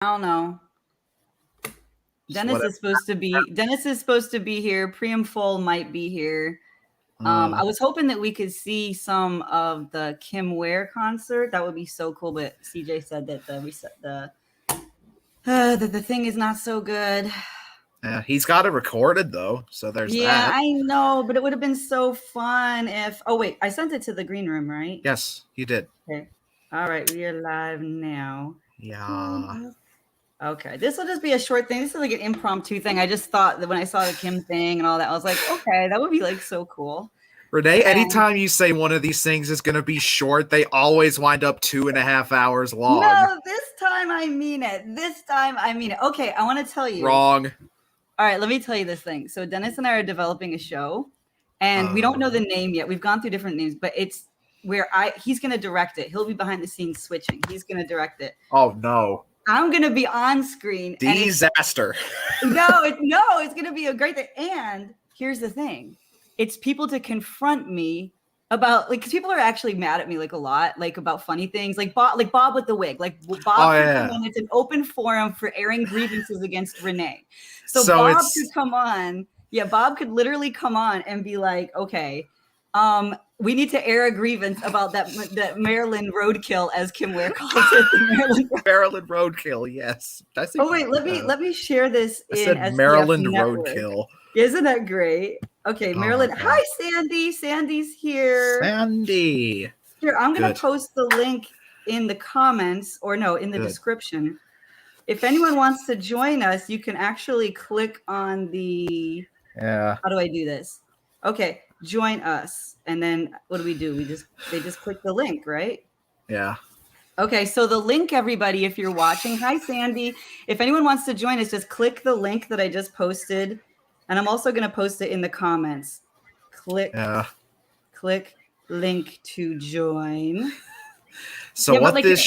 I don't know. Dennis is supposed to be here. Priam Full might be here. I was hoping that we could see some of the Kim Ware concert. That would be so cool. But CJ said that the thing is not so good. Yeah, he's got it recorded though, so there's that. Yeah, I know, but it would have been so fun if. Oh wait, I sent it to the green room, right? Yes, you did. Okay. All right, we are live now. Yeah. Okay, this will just be a short thing. This is like an impromptu thing. I just thought that when I saw the Kim thing and all that, I was like, okay, that would be like so cool. Renee, anytime you say one of these things is going to be short, they always wind up 2.5 hours long. No, this time I mean it. This time I mean it. Okay, I want to tell you. Wrong. All right, let me tell you this thing. So Dennis and I are developing a show, and we don't know the name yet. We've gone through different names, but it's where he's going to direct it. He'll be behind the scenes switching. He's going to direct it. Oh, no. I'm going to be on screen. Disaster. It's going to be a great thing. And here's the thing. It's people to confront me about, like, because people are actually mad at me, like, a lot, like, about funny things. Like Bob with the wig. Like, Bob, it's an open forum for airing grievances against Renee. So Bob could come on. Yeah, Bob could literally come on and be like, okay, we need to air a grievance about that Maryland roadkill, as Kim Ware calls it. Maryland roadkill, yes. Let me share this in SDF Maryland Network. roadkill. Isn't that great? Okay, Maryland. Hi, Sandy. Sandy's here. Sandy. Here, I'm going to post the link in the comments, or no, in the description. If anyone wants to join us, you can actually click on the. Yeah. How do I do this? Okay, join us, and then what do? They just click the link, right? Yeah. Okay, so the link, everybody, if you're watching, hi, Sandy. If anyone wants to join us, just click the link that I just posted. And I'm also going to post it in the comments. Click link to join. What this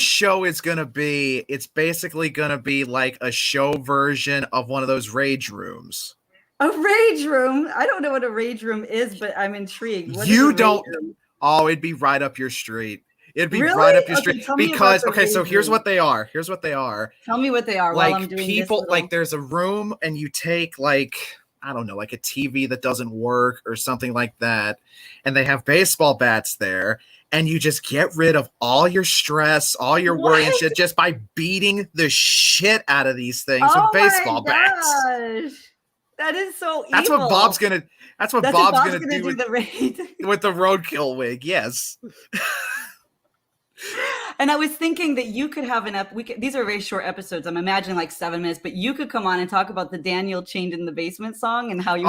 show is going to be, it's basically going to be like a show version of one of those rage rooms. A rage room? I don't know what a rage room is, but I'm intrigued. Oh, it'd be right up your street. It'd be really? right up your street because so here's what they are. Tell me what they are like while I'm doing people this like there's a room and you take like I don't know, like a TV that doesn't work or something like that, and they have baseball bats there, and you just get rid of all your stress, all your worry and shit just by beating the shit out of these things with baseball bats. That is so evil. That's what Bob's gonna do with the roadkill wig. Yes. And I was thinking that you could have these are very short episodes. I'm imagining like 7 minutes, but you could come on and talk about the Daniel Chained in the Basement song and how you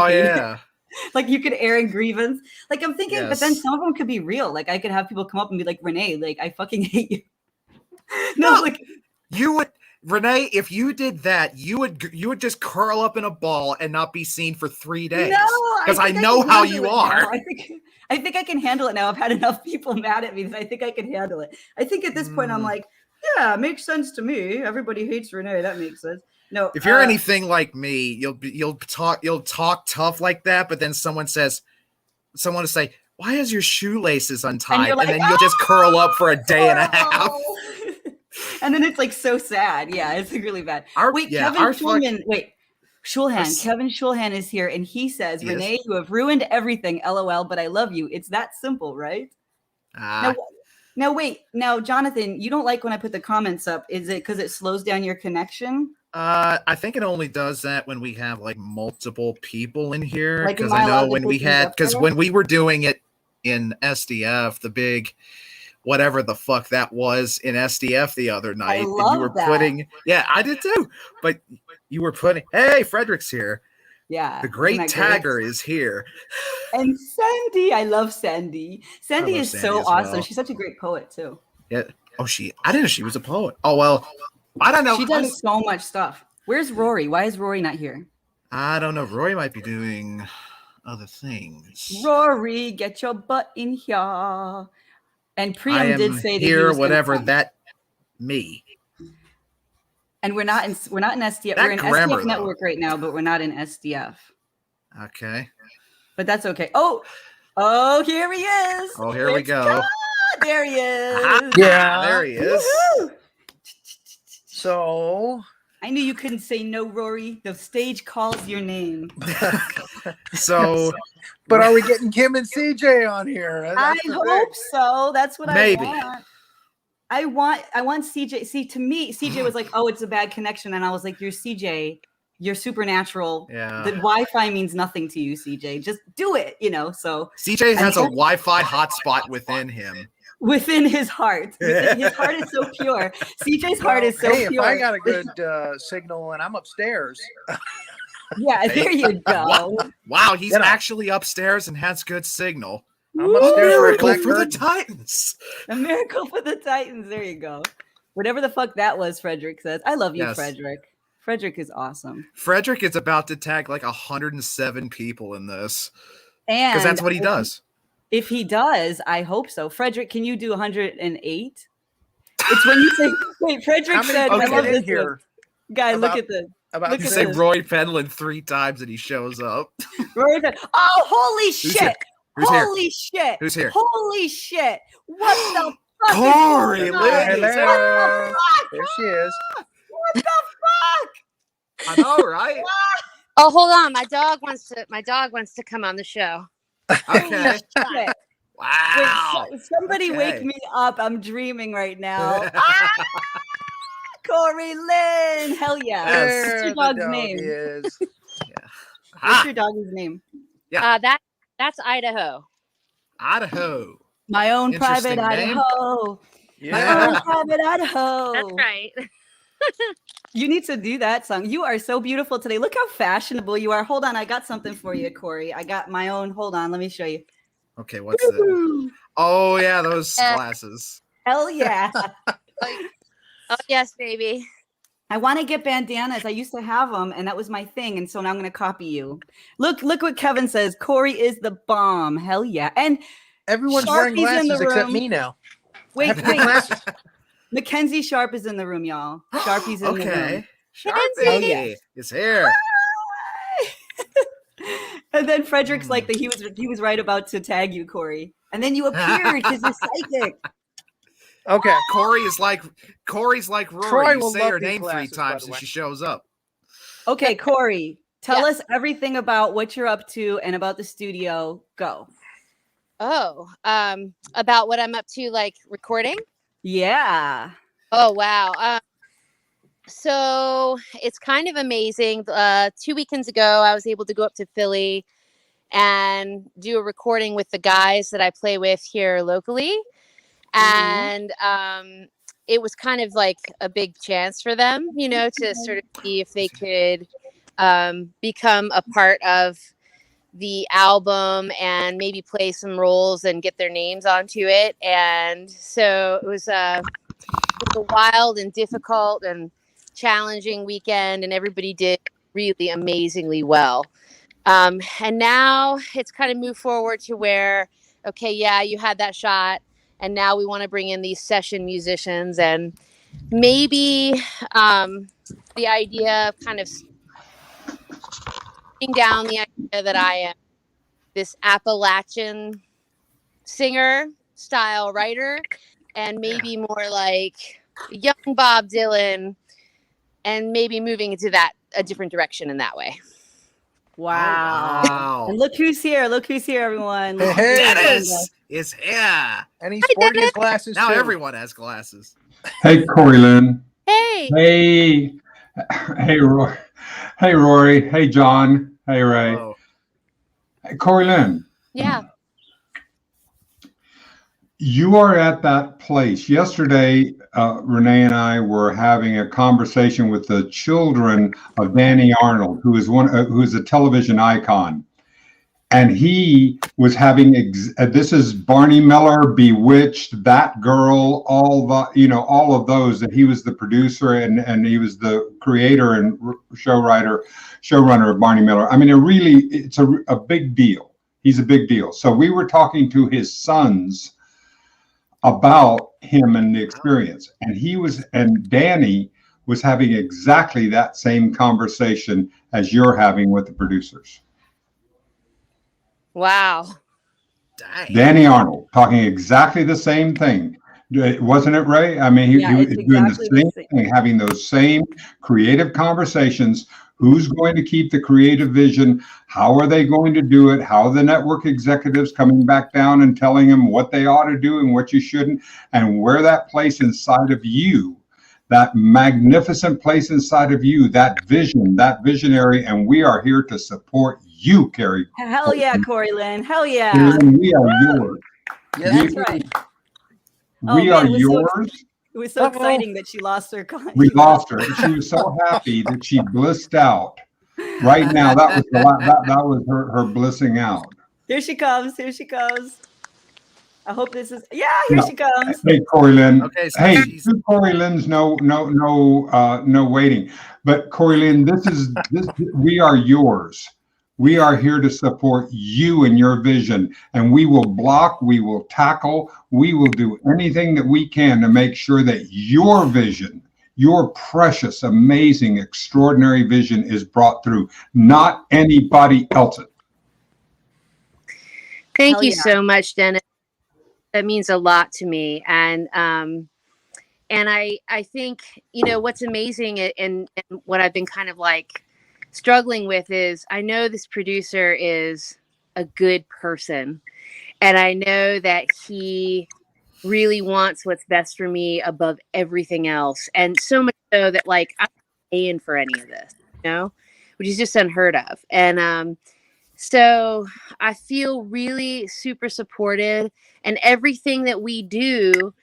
like you could air a grievance. Like I'm thinking, but then some of them could be real. Like I could have people come up and be like, Renee, like I fucking hate you. You would, Renee, if you did that, you would just curl up in a ball and not be seen for 3 days. No, because I know how you are. I think I can handle it now. I've had enough people mad at me that I think I can handle it. I think at this point I'm like, yeah, it makes sense to me. Everybody hates Renee. That makes sense. No, if you're anything like me, you'll talk tough like that, but then someone will say, "Why is your shoelaces untied?" And then you'll just curl up for a day and a half. And then it's like so sad. Yeah, it's like really bad. Kevin Schulhan is here, and he says, Renee, you have ruined everything, LOL, but I love you. It's that simple, right? Now, wait. Now, Jonathan, you don't like when I put the comments up. Is it because it slows down your connection? I think it only does that when we have like multiple people in here. Because I know when we were doing it in SDF, the big whatever the fuck that was in SDF the other night. And you were putting, I did too. But you were putting, hey, Frederick's here. Yeah. The great tagger is here. And Sandy, I love Sandy. Sandy is so awesome. Well. She's such a great poet too. Yeah. Oh, I didn't know she was a poet. Oh, well, I don't know. She does so much stuff. Where's Rory? Why is Rory not here? I don't know. Rory might be doing other things. Rory, get your butt in here. And Priam did say that here, whatever that me. And we're not in SDF. We're in SDF Network right now, but we're not in SDF. Okay. But that's okay. Oh, here he is. Oh, here we go. There he is. Yeah. There he is. Woohoo! So I knew you couldn't say no, Rory. The stage calls your name. So, but are we getting Kim and CJ on here? I That's the hope thing. so. That's what Maybe. I want CJ. See, to me, CJ was like, "Oh, it's a bad connection," and I was like, "You're CJ. You're supernatural. Yeah. The Wi-Fi means nothing to you, CJ. Just do it." So CJ has a And- Wi-Fi hotspot within him. within his heart, his heart is so pure. CJ's heart is so hey, pure. if I got a good signal and I'm upstairs, Yeah, there you go. Wow, he's You know. actually upstairs and has good signal. I'm upstairs for a Miracle black for the curtain. Titans. A miracle for the Titans. There you go. Whatever the fuck that was, Frederick says. I love you, Yes. Frederick. Frederick is awesome. Frederick is about to tag like 107 people in this And because that's what he does. If he does, I hope so. Frederick, can you do 108? It's when you say, wait, Frederick How many said, people I love in this here? guy, look about- at this. About Look You at say this. Roy Penland 3 times and he shows up. Rory said, oh, holy Who's shit. here? Who's here? Holy shit. Who's here? Holy shit. What the fuck? Corey is going on? Lynn is Hello. There she is. What the fuck? I know, right? Oh, hold on. My dog wants to come on the show. Okay. Shit. Wow. Wait, somebody Okay. wake me up. I'm dreaming right now. Corey Lynn. Hell yeah. Yes. What's There your the dog's dog name? is. What's your dog's name? Yeah. That's Idaho. Idaho. My own Interesting private name. Idaho. My Yeah. own private Idaho. That's right. You need to do that song. You are so beautiful today. Look how fashionable you are. Hold on. I got something for you, Corey. I got my own. Hold on. Let me show you. Okay, what's that? Oh, yeah, those glasses. Hell yeah. Oh yes, baby. I want to get bandanas. I used to have them, and that was my thing. And so now I'm going to copy you. Look what Kevin says. Corey is the bomb. Hell yeah. And Everyone's wearing Sharpie's in the glasses except room. me now. I wait, have to put glasses. Mackenzie Sharp is in the room, y'all. Sharpie's in the room. Okay. Oh, Sharpie yeah. is here. And then Frederick's like that he was right about to tag you, Corey. And then you appeared because you're psychic. Okay. Corey's like Rory. Troy You will say love her these name glasses, 3 by times the and way. she shows up. Okay, Corey, tell Yeah. us everything about what you're up to and about the studio. Go. Oh, about what I'm up to, like recording. Yeah. Oh wow. So it's kind of amazing. 2 weekends ago, I was able to go up to Philly and do a recording with the guys that I play with here locally. And it was kind of like a big chance for them, to sort of see if they could become a part of the album and maybe play some roles and get their names onto it. And so it was a wild and difficult and challenging weekend, and everybody did really amazingly well. And now it's kind of moved forward to where, okay, yeah, you had that shot, and now we want to bring in these session musicians, and maybe the idea of kind of putting down the idea that I am this Appalachian singer style writer, and maybe more like young Bob Dylan, and maybe moving into a different direction in that way. Wow. Wow. And look who's here. Look who's here, everyone. Look Hey, who's Dennis is here. And he's sporting his glasses Now too. everyone has glasses. Hey, Corey Lynn. Hey, Hey, Roy. Hey, Rory. Hey, John. Hey, Ray. Oh, Hey, Corey Lynn. yeah. You are at that place. Yesterday, Renee and I were having a conversation with the children of Danny Arnold, who is a television icon. And he was having, this is Barney Miller, Bewitched, That Girl, all of those, that he was the producer and he was the creator and showrunner of Barney Miller. I mean, it's a big deal. He's a big deal. So we were talking to his sons about him and the experience. And Danny was having exactly that same conversation as you're having with the producers. Wow. Dang. Danny Arnold talking exactly the same thing. Wasn't it, Ray? I mean, he Yeah, was it's doing the exactly the same same. thing, having those same creative conversations. Who's going to keep the creative vision? How are they going to do it? How are the network executives coming back down and telling them what they ought to do and what you shouldn't, and where that place inside of you, that magnificent place inside of you, that vision, that visionary, and we are here to support you, Carrie. Hell yeah, Corey Lynn. Hell yeah. Karen, we are yours. Yes, That's right. We Oh, are man, it was so yours. It was so exciting that she lost her. We lost her. She was so happy that she blissed out. Right now, that was that was her blissing out. Here she comes. Here she goes. I hope this is. Yeah, here she comes. Hey, Corey Lynn. Okay, so Hey, she's- two Corey Lynn's, no waiting. But Corey Lynn, this. We are yours. We are here to support you and your vision, and we will block, we will tackle, we will do anything that we can to make sure that your vision, your precious, amazing, extraordinary vision is brought through, not anybody else's. Thank Hell you yeah. so much, Dennis. That means a lot to me. And I think, you know, what's amazing and what I've been kind of like struggling with is I know this producer is a good person, and I know that he really wants what's best for me above everything else. And so much so that like I'm not paying for any of this, you know, which is just unheard of. And so I feel really super supported, and everything that we do,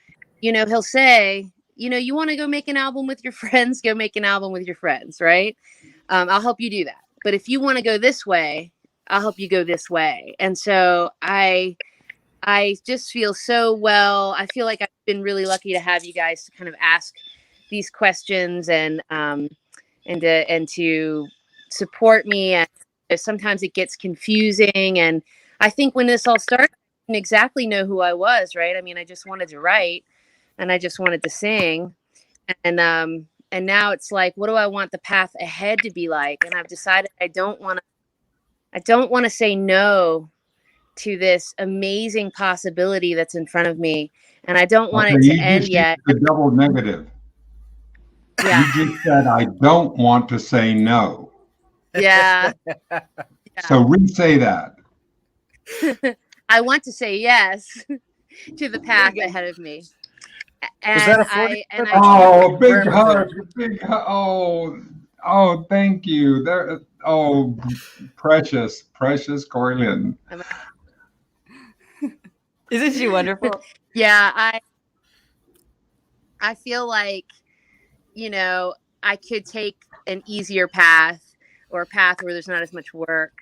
you know, he'll say, you know, you want to go make an album with your friends, go make an album with your friends, right? I'll help you do that. But if you want to go this way, I'll help you go this way. And so I just feel so well. I feel like I've been really lucky to have you guys to kind of ask these questions and to support me. And sometimes it gets confusing. And I think when this all started, I didn't exactly know who I was, right? I mean, I just wanted to write and I just wanted to sing. And now it's like, what do I want the path ahead to be like? And I've decided I don't want to say no to this amazing possibility that's in front of me. And I don't want it to end yet. The double negative. Yeah. You just said, I don't want to say no. Yeah. So re-say that. I want to say yes to the path ahead of me. And Was that a Oh, big hug, big hug. Oh, thank you. There. Oh, precious Corey Lynn. Isn't she wonderful? Yeah, I feel like, you know, I could take an easier path or a path where there's not as much work,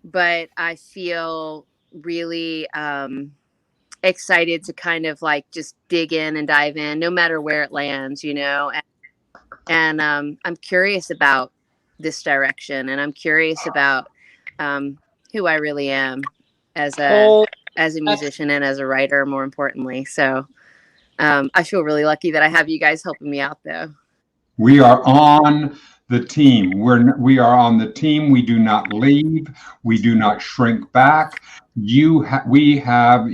but I feel really excited to kind of like just dig in and dive in, no matter where it lands, you know. And I'm curious about this direction, and I'm curious about who I really am as a musician and as a writer, more importantly. So I feel really lucky that I have you guys helping me out, though. We are on the team. We are on the team. We do not leave. We do not shrink back. We are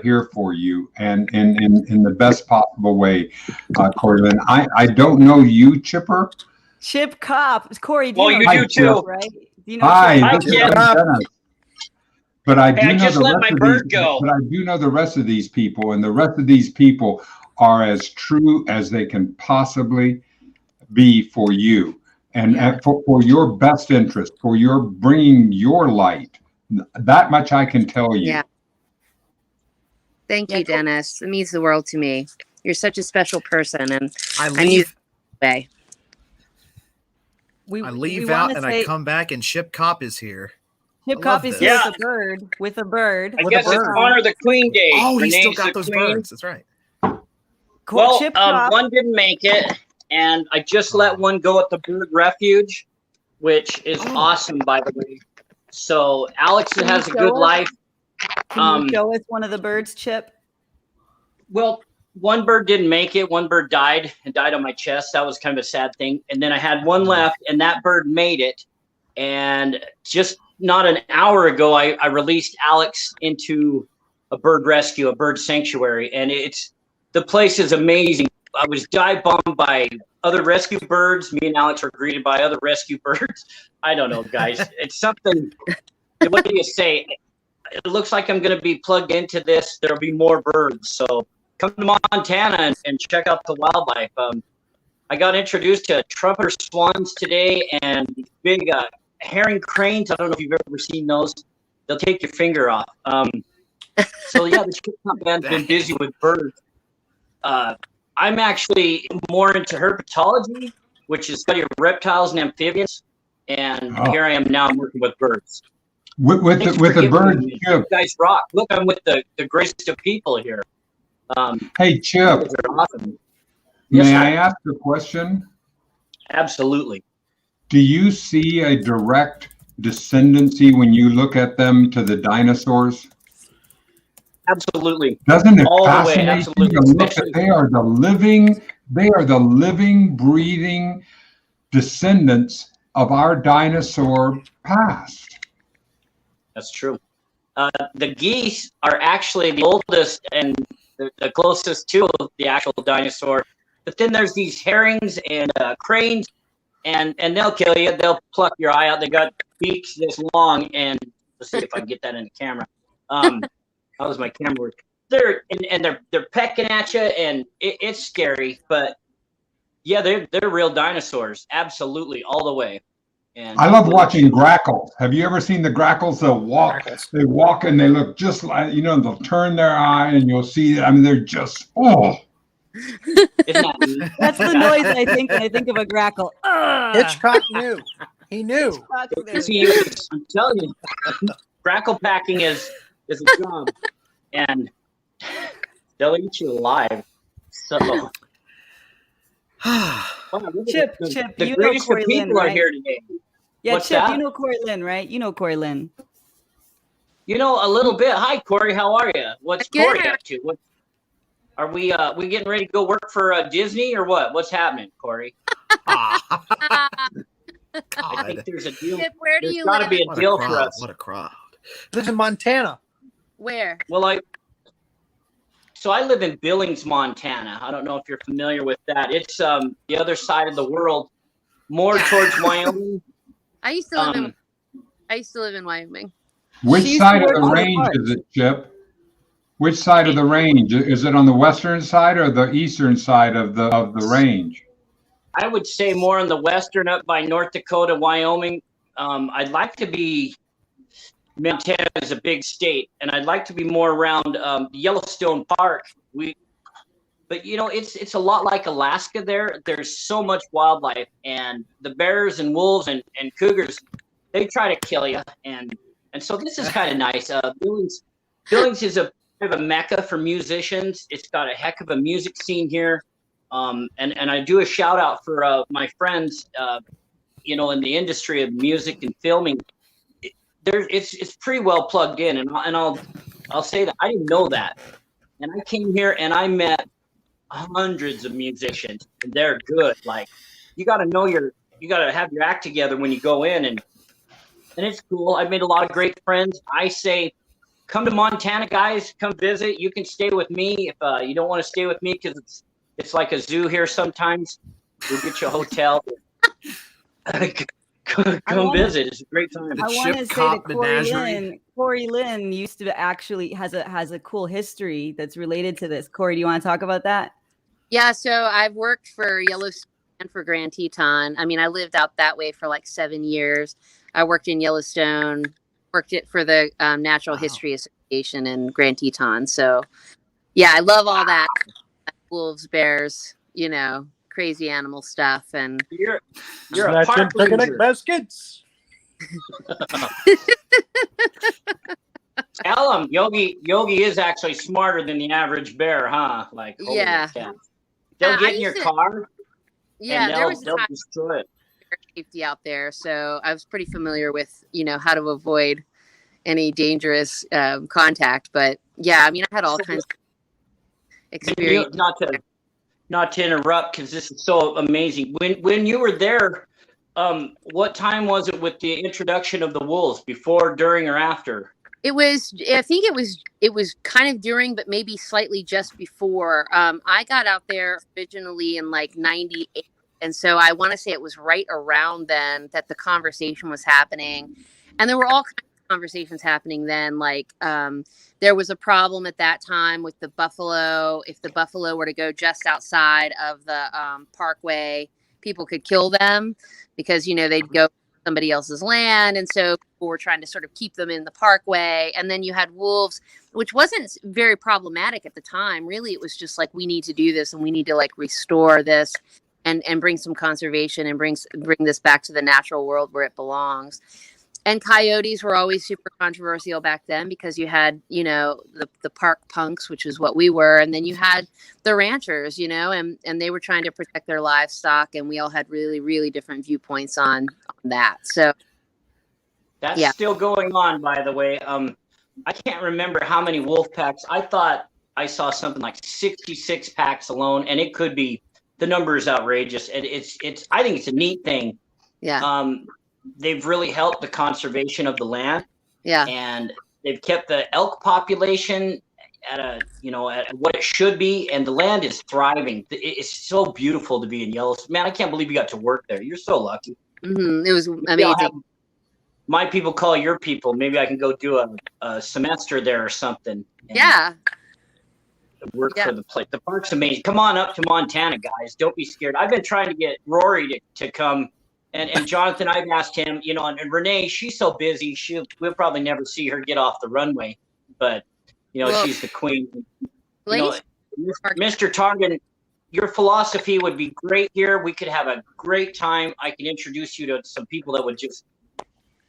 here for you, and in the best possible way, Corey Lynn. I don't know you, Chipper. Chip Cop. Corey, do Well, you know you do too. Right? Do you know Hi, Chip this is Cop? Dennis. But I do Hey, I know just the let rest my of bird these, go. But I do know the rest of these people, and the rest of these people are as true as they can possibly be for you, and for your best interest, for your bringing your light. That much I can tell you. Yeah. Thank you, Dennis. It means the world to me. You're such a special person, and I knew that. I leave out and I come back and Ship Cop is here. Chip Cop is here with a bird. I guess it's Honor the Queen Day. Oh, he still Renee's got the those queen. birds. That's right. Well, Chip Cop. one didn't make it, and I just let one go at the bird refuge, which is awesome, by the way. So Alex has a good life. Can you show us one of the birds, Chip? Well, one bird didn't make it. One bird died and died on my chest. That was kind of a sad thing. And then I had one left, and that bird made it. And just not an hour ago, I released Alex into a bird rescue, a bird sanctuary, and the place is amazing. I was dive bombed by other rescue birds. Me and Alex were greeted by other rescue birds. I don't know, guys. It's something. What do you say? It looks like I'm going to be plugged into this. There'll be more birds. So come to Montana and check out the wildlife. I got introduced to trumpeter swans today and big herring cranes. I don't know if you've ever seen those. They'll take your finger off. So yeah, the Chipmunk band's been busy with birds. I'm actually more into herpetology, which is study of reptiles and amphibians. And here I am now. I'm working with birds. With the bird, Chip. You guys rock. Look, I'm with the greatest of people here. Hey, Chip. Awesome. May I ask a question? Absolutely. Do you see a direct descendancy when you look at them to the dinosaurs? Absolutely. Doesn't it All the way, fascinate you absolutely. to look that they are the living, breathing descendants of our dinosaur past? That's true. The geese are actually the oldest and the closest to the actual dinosaur. But then there's these herrings and cranes, and they'll kill you. They'll pluck your eye out. They got beaks this long, and let's see if I can get that in the camera. How was my camera work? They're pecking at you, and it's scary. But yeah, they're real dinosaurs, absolutely, all the way. And I love watching grackles. Have you ever seen the grackles? They'll walk. They walk and they look just like, they'll turn their eye and you'll see. I mean, they're just That's the noise I think when I think of a grackle. Hitchcock knew. He knew. See, I'm telling you, grackle packing is a job, and they'll eat you alive. So, Chip, the greatest of people are here today. Yeah, What's Chip, that? you know Corey Lynn, right? You know Corey Lynn. You know a little bit. Hi, Corey. How are you? What's Good. Corey up to? What are we getting ready to go work for Disney or what? What's happening, Corey? I think there's a deal. Chip, where do There's you got to live? be a What a deal for crowd. us. What a crowd. Lives in Montana. Where? Well, I live in Billings, Montana. I don't know if you're familiar with that. It's the other side of the world, more towards Wyoming. I used to live in Wyoming. Which She used side to of work the on the range park. is it, Chip? Which side of the range? Is it on the western side or the eastern side of the range? I would say more on the western, up by North Dakota, Wyoming. I'd like to be. Montana is a big state, and I'd like to be more around Yellowstone Park. But it's a lot like Alaska. There's so much wildlife, and the bears and wolves and cougars, they try to kill you, and so this is kind of nice. Billings is a bit of a mecca for musicians. It's got a heck of a music scene here, and I do a shout out for my friends, in the industry of music and filming. It's pretty well plugged in, and I'll say that I didn't know that, and I came here and I met hundreds of musicians, and they're good. Like, you got to have your act together when you go in, and it's cool. I've made a lot of great friends. I say, come to Montana, guys. Come visit. You can stay with me if you don't want to stay with me, because it's like a zoo here sometimes. We'll get you a hotel. Come visit. It's a great time. I want to say that Corey Lynn used to actually has a cool history that's related to this. Corey, do you want to talk about that? Yeah, so I've worked for Yellowstone and for Grand Teton. I mean, I lived out that way for like 7 years. I worked in Yellowstone, worked it for the Natural History Association in Grand Teton. So, yeah, I love all that. Wolves, bears, crazy animal stuff. And You're a Snatching park picnic ranger. baskets. Tell him Yogi is actually smarter than the average bear, huh? Like, holy Yeah. cow. They'll I get in used your to- car yeah, and there was a they'll time destroy it. safety out there, so I was pretty familiar with how to avoid any dangerous contact. But yeah, I mean, I had all kinds of experience. Not to interrupt, because this is so amazing. When you were there, what time was it with the introduction of the wolves? Before, during, or after? I think it was kind of during, but maybe slightly just before. I got out there originally in like 98. And so I want to say it was right around then that the conversation was happening. And there were all kinds of conversations happening then. Like there was a problem at that time with the buffalo. If the buffalo were to go just outside of the parkway, people could kill them because, they'd go somebody else's land. And so people were trying to sort of keep them in the parkway. And then you had wolves, which wasn't very problematic at the time. Really, it was just like, we need to do this and we need to like restore this and bring some conservation and bring this back to the natural world where it belongs. And coyotes were always super controversial back then because you had, the park punks, which is what we were. And then you had the ranchers, and they were trying to protect their livestock. And we all had really, really different viewpoints on that. So that's still going on, by the way. I can't remember how many wolf packs. I thought I saw something like 66 packs alone, and it could be, the number is outrageous. And I think it's a neat thing. Yeah. They've really helped the conservation of the land. Yeah. And they've kept the elk population at what it should be. And the land is thriving. It's so beautiful to be in Yellowstone. Man, I can't believe you got to work there. You're so lucky. Mm-hmm. It was amazing. My people call your people. Maybe I can go do a semester there or something. Yeah. Work for the place. The park's amazing. Come on up to Montana, guys. Don't be scared. I've been trying to get Rory to come. And Jonathan, I've asked him, and Renee, she's so busy, we'll probably never see her get off the runway. But, she's the queen. Mr. Targan, your philosophy would be great here. We could have a great time. I can introduce you to some people that would just,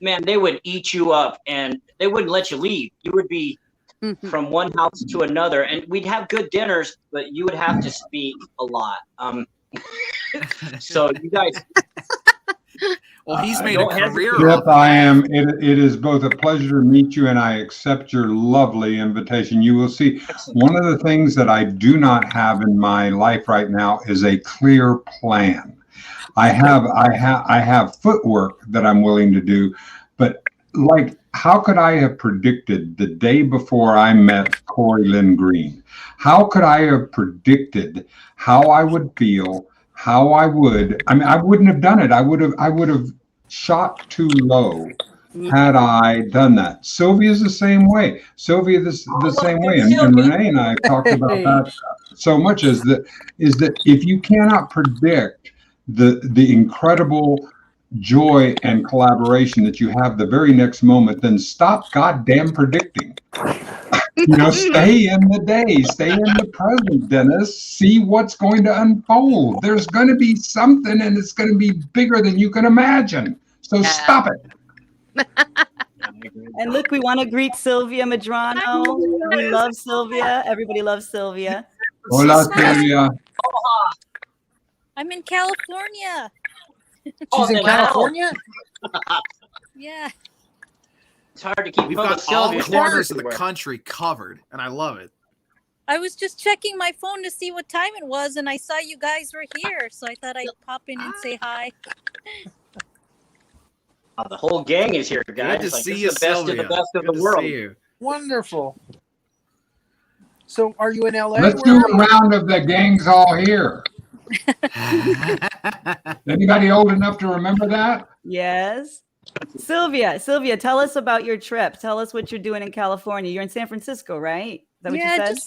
man, they would eat you up and they wouldn't let you leave. You would be from one house to another, and we'd have good dinners, but you would have to speak a lot. So you guys... Well, he's made a career. Yep, I am. It is both a pleasure to meet you, and I accept your lovely invitation. You will see one of the things that I do not have in my life right now is a clear plan. I have footwork that I'm willing to do, but like, how could I have predicted the day before I met Corey Lynn Green? How could I have predicted how I would feel? How I wouldn't have done it. I would have shot too low had I done that. Sylvia's the same way. Sylvia the same way. And Renee and I have talked about that so much is that if you cannot predict the incredible joy and collaboration that you have the very next moment, then stop goddamn predicting. Stay in the day, stay in the present, Dennis. See what's going to unfold. There's going to be something, and it's going to be bigger than you can imagine. So stop it. And look, we want to greet Sylvia Medrano. We love Sylvia. Everybody loves Sylvia. Hola, Sylvia. I'm in California. She's in California? Yeah. It's hard to keep. We've got all corners of the country covered, and I love it. I was just checking my phone to see what time it was, and I saw you guys were here, so I thought I'd pop in and say hi. The whole gang is here, guys. Good to see this you, is the best Sylvia. of the best of Good the to world. see you. Wonderful. So, are you in LA? Let's do a round of the gangs all here. Anybody old enough to remember that? Yes. Sylvia, tell us about your trip. Tell us what you're doing in California. You're in San Francisco, right? Is that what you said?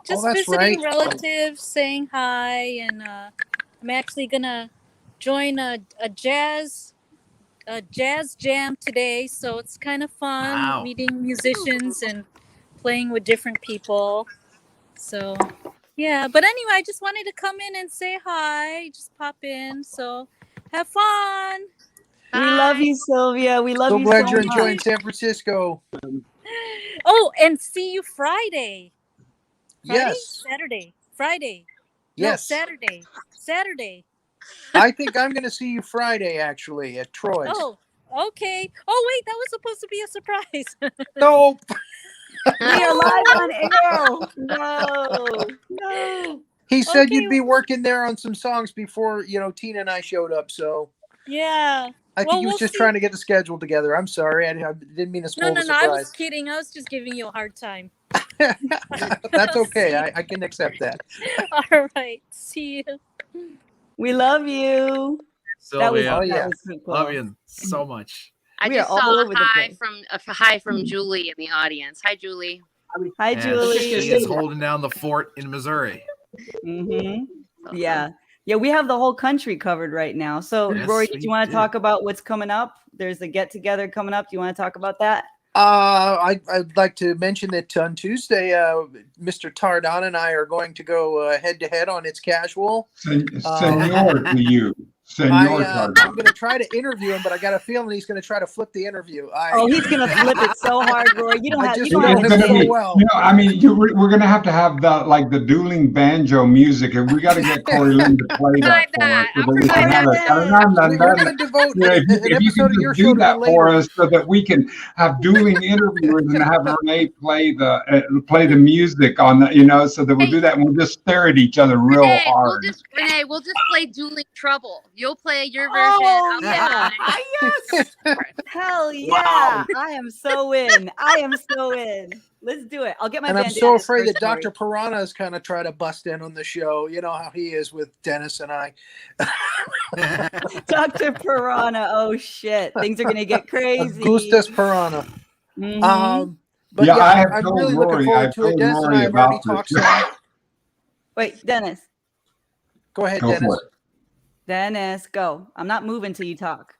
Just visiting relatives, saying hi, and I'm actually gonna join a jazz jam today, so it's kind of fun meeting musicians and playing with different people. So yeah, but anyway, I just wanted to come in and say hi, just pop in. So have fun. We love you, Sylvia. We love you so much. So glad you're enjoying San Francisco. Oh, and see you Friday. Yes. Saturday. Friday. Yes. No, Saturday. I think I'm going to see you Friday, actually, at Troy's. Oh, okay. Oh, wait, that was supposed to be a surprise. Nope. We are live on air. No. He said you'd be working there on some songs before, Tina and I showed up, so. Yeah. I think he was just trying to get the schedule together. I'm sorry. I didn't mean to spoil the No, surprise. I was kidding. I was just giving you a hard time. That's okay. I can accept that. All right. See you. We love you. Sylvia, Oh, yeah. That was so cool. love you so much. I We are just all saw over the place. a hi from Julie in the audience. Hi, Julie. Hi, And Julie. she is holding down the fort in Missouri. Mm-hmm. Yeah. Yeah, we have the whole country covered right now. So, Yes, Rory, do we you want to do. talk about what's coming up? There's a get together coming up. Do you want to talk about that? I'd like to mention that on Tuesday, Mr. Tardon and I are going to go head to head on It's Casual. Senor to you. Senor I'm Tardon. going to try to interview him, but I got a feeling he's going to try to flip the interview. Oh, he's gonna flip it so hard, Rory. You don't I have. just You don't know have him to so say. well. You know, I mean, we're going to have the dueling banjo music, and we got to get Corey Lynn to play that for us, so that we can have it. We're going to devote You know, an if you episode of could your do show to that him for later. us, so that we can have dueling interviewers and have Renee play the music on the, so that we'll do that and we'll just stare at each other real hard. We'll just play Dueling Trouble. You'll play your version. Oh I'll play yeah! mine. Yes! Hell yeah! Wow. I am so in. I am so in. Let's do it. I'll get my. And I'm so bandanas afraid first, that Rory. Dr. Piranha is kind of try to bust in on the show. You know how he is with Dennis and I. Dr. Piranha. Oh shit! Things are gonna get crazy. Augustus Piranha. Mhm. But Yeah, I have I'm told really Rory- looking forward I've to it. told Dennis and Rory I have already about this. talked some. Wait, Dennis. Go ahead, Go Dennis. for it. Dennis, go. I'm not moving till you talk.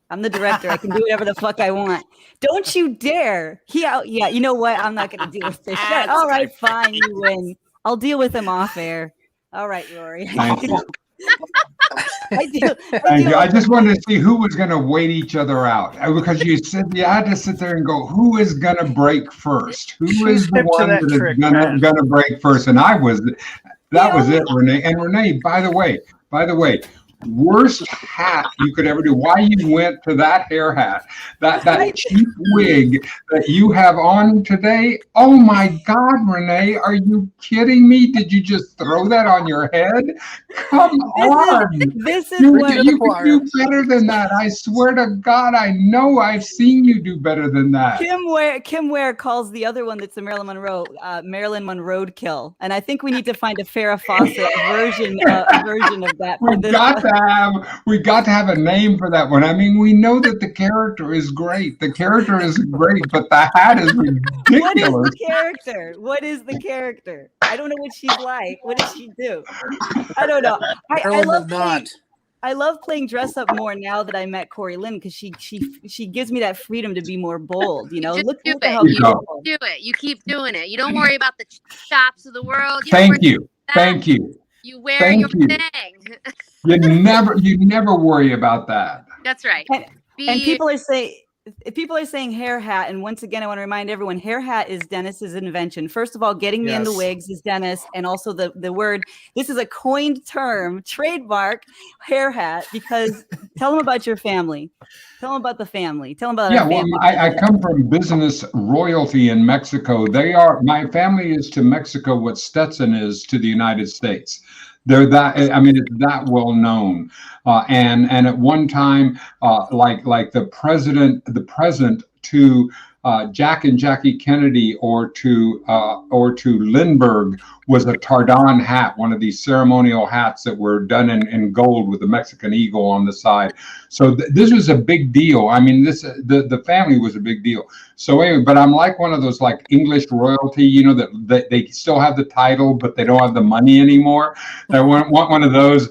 I'm the director. I can do whatever the fuck I want. Don't you dare. Yeah, you know what? I'm not going to deal with this shit. All right, fine. You win. I'll deal with him off air. All right, Rory. Thank you. I do. Thank you. I just wanted to see who was going to wait each other out, because you said you had to sit there and go, who is going to break first? Who is the hip to one that that trick, is man. going to break first? And that was it, Renee. And Renee, by the way, worst hat you could ever do. Why you went to that hair hat, that cheap wig that you have on today? Oh my God, Renee, are you kidding me? Did you just throw that on your head? Come on. This is You what could do better than that. I swear to God, I know I've seen you do better than that. Kim Ware calls the other one that's a Marilyn Monroe kill, and I think we need to find a Farrah Fawcett version of that. For this We got to have a name for that one. I mean, we know that the character is great. The character is great, but the hat is ridiculous. What is the character? What is the character? I don't know what she's like. What does she do? I don't know. I love playing dress up more now that I met Corey Lynn, because she gives me that freedom to be more bold. Look at how beautiful. Do it. You keep doing it. You don't worry about the shops of the world. Thank you. Thank you. You wear your thing. You never worry about that. That's right. And people are saying hair hat, and once again I want to remind everyone, hair hat is Dennis's invention. First of all, getting me into wigs is Dennis, and also the word, this is a coined term, trademark, hair hat, because tell them about your family. Tell them about the family. Tell them about our family. Well, I come from business royalty in Mexico. My family is to Mexico what Stetson is to the United States. They're that, I mean, it's that well known. And at one time, like the present to Jack and Jackie Kennedy or to Lindbergh was a Tardon hat, one of these ceremonial hats that were done in gold with the Mexican eagle on the side. So this was a big deal. I mean, the family was a big deal. So anyway, but I'm like one of those like English royalty, that they still have the title, but they don't have the money anymore. I want one of those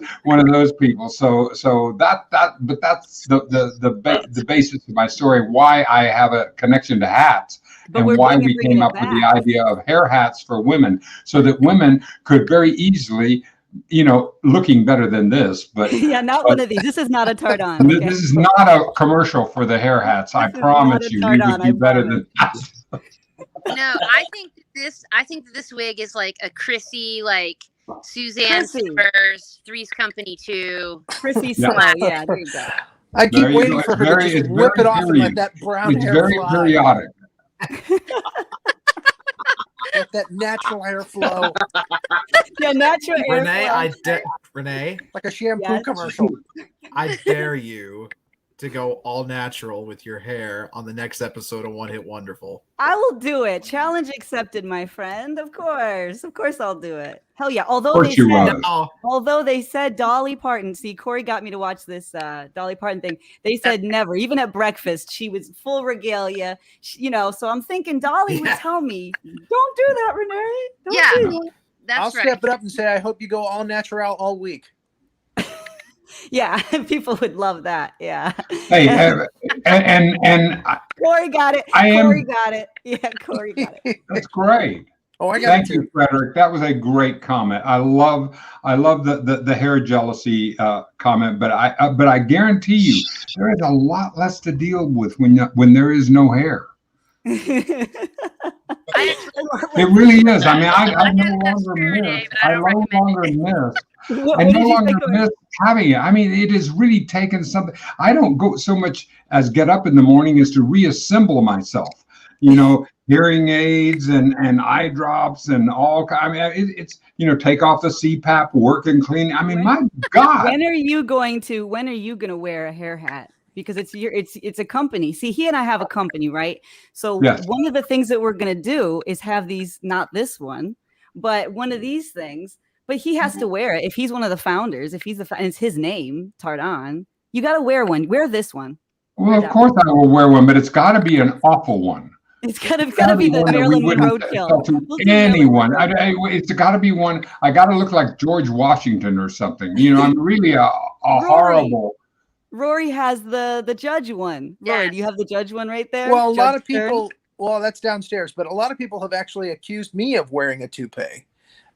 people. So but that's the basis of my story, why I have a connection to hats. And why we came up with the idea of hair hats for women, so that women could very easily, looking better than this, but one of these. This is not a Tardon. Okay? This is not a commercial for the hair hats. I promise you, we would do better than that. No, I think this wig is like a Chrissy, like Suzanne Silver's Three's Company 2. Chrissy style. Yeah, there you go. I keep waiting for her to just whip it off and let that brown hair fly. It's very periodic. With that natural hair flow. Yeah, natural hair Renee, like a shampoo commercial. I dare you to go all natural with your hair on the next episode of One Hit Wonderful. I will do it. Challenge accepted, my friend. Of course I'll do it. Hell yeah. Of course you will. Although they said Dolly Parton, see, Corey got me to watch this Dolly Parton thing. They said never, even at breakfast, she was full regalia, so I'm thinking Dolly would tell me, don't do that, Renee. Don't do that. That's I'll step it up and say, I hope you go all natural all week. Yeah, people would love that. Yeah. Hey, and Corey got it. Corey got it. Yeah, Corey got it. That's great. Oh, I got Thank you, Frederick. That was a great comment. I love the hair jealousy comment, but I guarantee you there is a lot less to deal with when there is no hair. It really is. I mean, I no longer miss. I no longer miss. I no longer miss having it. I mean, it has really taken something. I don't go so much as get up in the morning as to reassemble myself. Hearing aids and eye drops and all. I mean, it's take off the CPAP, work and clean. I mean, my God. When are you going to wear a hair hat? Because it's a company. See, he and I have a company, right? So yes. One of the things that we're going to do is have these, not this one, but one of these things. But he has to wear it if he's one of the founders. If he's and it's his name, Tardon. You got to wear one. Wear this one. Well, of course I will wear one, but it's got to be an awful one. It's gotta be the Marilyn Monroe kill. Anyone. It's got to be one. I got to look like George Washington or something. I'm really a horrible. Rory has the judge one. Yes. Rory, do you have the judge one right there? Well, a lot of Stern? people. Well, that's downstairs, but a lot of people have actually accused me of wearing a toupee,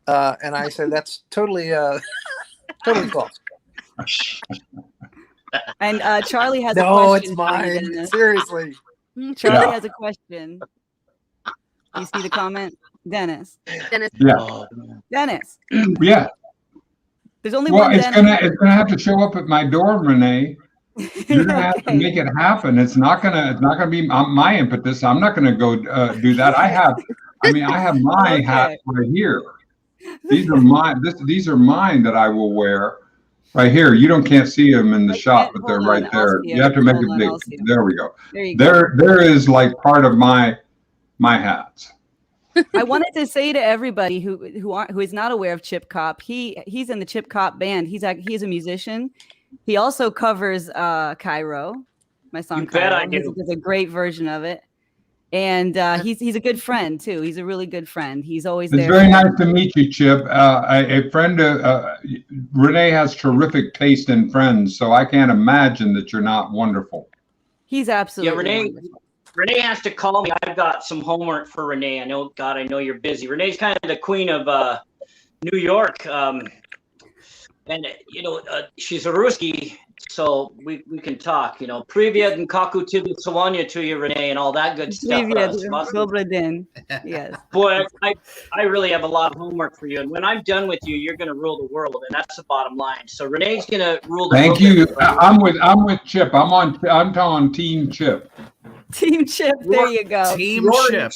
and I said that's totally false. And Charlie has a question. No, it's mine. Seriously. Charlie has a question. You see the comment? Dennis. Yeah. Dennis. Yeah. There's only well, one it's Dennis. gonna have to show up at my door, Renee. You're gonna have to make it happen. It's not gonna be my impetus. I'm not gonna go do that. I have my hat right here. These are mine. These are mine that I will wear. Right here, can't see them in the shot, but they're right there. You have to make it big. There we go. There is like part of my hats. I wanted to say to everybody who is not aware of Chip Cop, he's in the Chip Cop band. He's a musician. He also covers Cairo, my song. You bet I do. He does a great version of it. And he's a good friend too. He's a really good friend. He's always there. It's very nice to meet you, Chip. A friend, Renee has terrific taste in friends, so I can't imagine that you're not wonderful. He's absolutely wonderful. Renee has to call me. I've got some homework for Renee. I know you're busy. Renee's kind of the queen of New York, and she's a Ruski. So we can talk, Privyet and Kaku Tibu Sawanya to you, Renee, and all that good stuff. Yes. Boy, I really have a lot of homework for you. And when I'm done with you, you're going to rule the world. And that's the bottom line. So Renee's going to rule the world. Thank you. I'm with Chip. I'm on Team Chip. Team Chip. There you go. Team Chip.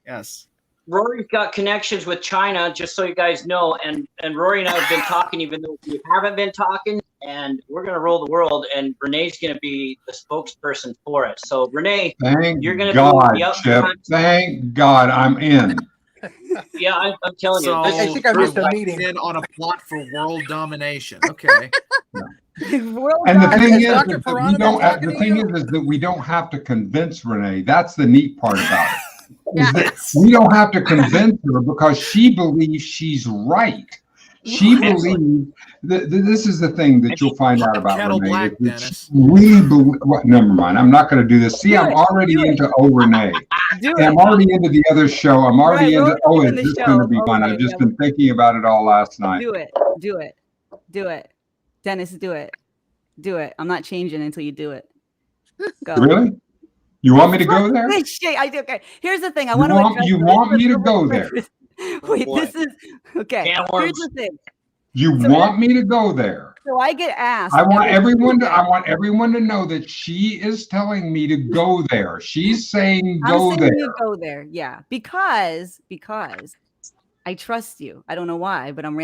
Yes. Rory's got connections with China, just so you guys know. And Rory and I have been talking, even though we haven't been talking. And we're going to rule the world, and Renee's going to be the spokesperson for it. So, Renee, you're going to be up Chip. Thank God I'm in. Yeah, I'm telling you. I think I missed a meeting. In on a plot for world domination. Okay. And the thing is that we don't have to convince Renee. That's the neat part about it. We don't have to convince her because she believes she's right. She believes this is the thing that you'll find out about Renee. Never mind. I'm not going to do this. See, I'm already into Renee. I'm already into the other show. I'm already into. Oh, is this going to be fun? I've just been thinking about it all last night. Do it, Dennis. Do it. I'm not changing until you do it. Go. Really? You want me to go there? I do. Okay. Here's the thing. You want me to go there? Wait, this is okay. Here's the thing. You want me to go there? So I get asked. I want everyone to know that she is telling me to go there. She's saying go there. You go there, yeah, because I trust you. I don't know why, but I'm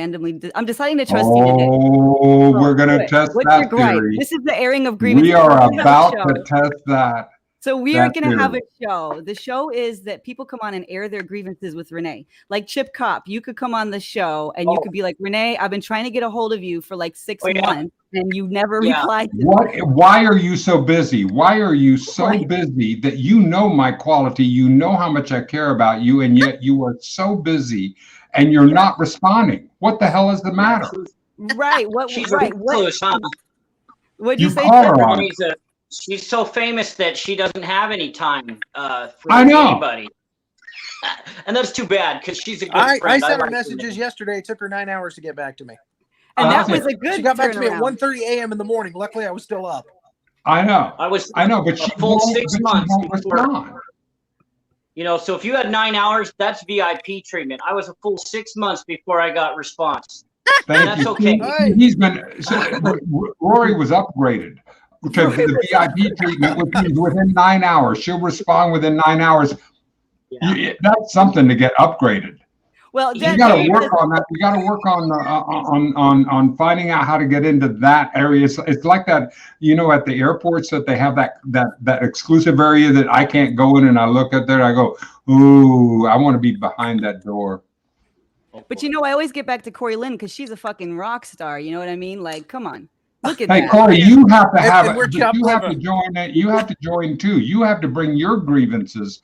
deciding to trust you today. Oh, we're going to test What's your that gripe? theory. This is the airing of grievances. We are We're gonna have a about show. to test that. So we are going to have theory. a show. The show is that people come on and air their grievances with Renee. Like Chip Cop, you could come on the show and you could be like, Renee, I've been trying to get a hold of you for like 6 months and you never replied to me. Why are you so busy? Why are you so busy that you know my quality? You know how much I care about you, and yet you are so busy and you're not responding. What the hell is the matter? Right. What? She's right. recluse, huh? What'd you say? call her on it. She's so famous that she doesn't have any time for I know. anybody. And that's too bad because she's a good I friend. sent her like messages yesterday. It took her 9 hours to get back to me. And that was a good. She got back to me at turnaround. 1:30 a.m. in the morning. Luckily, I was still up. I know. I know, but she full won't, 6 but she months won't before. respond. You know, so if you had 9 hours, that's VIP treatment. I was a full 6 months before I got response. Thank you. Okay. He's been. Rory was upgraded to the VIP treatment, which means within 9 hours. She'll respond within 9 hours. Yeah. That's something to get upgraded. Well, you got to work on that. You got to work on finding out how to get into that area. It's like that, you know, at the airports that they have that exclusive area that I can't go in, and I look at there and I go, ooh, I want to be behind that door. But you know, I always get back to Corey Lynn because she's a fucking rock star. You know what I mean? Like, come on, look at that. Hey, Corey, you have to have it. You have to join it. You have to join too. You have to bring your grievances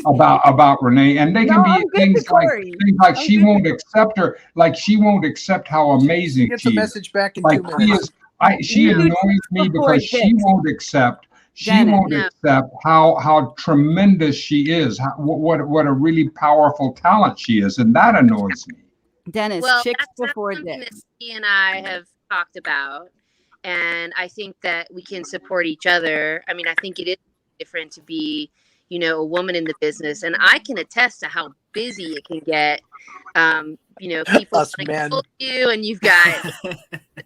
about Renee, and they can be things like she won't accept her, like she won't accept how amazing she gets she a is. message back in Like 2 minutes. she annoys me because she won't accept. She won't accept how tremendous she is. What a really powerful talent she is, and that annoys me. Dennis, chicks before dicks. He and I have talked about, and I think that we can support each other. I mean, I think it is different to be, you know, a woman in the business, and I can attest to how busy it can get. You know, people like pull you, and you've got,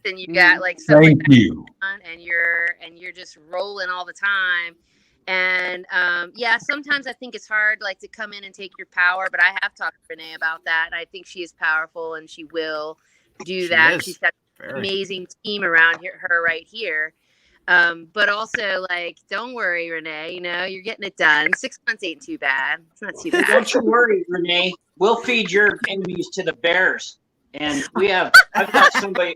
then you've got like thank you, and you're just rolling all the time. And yeah, sometimes I think it's hard like to come in and take your power, but I have talked to Renee about that. I think she is powerful and she will do that. She's got an amazing team around her right here. But also, like, don't worry, Renee, you know, you're getting it done. 6 months ain't too bad. It's not too bad. Don't you worry, Renee. We'll feed your enemies to the bears. And I've got somebody,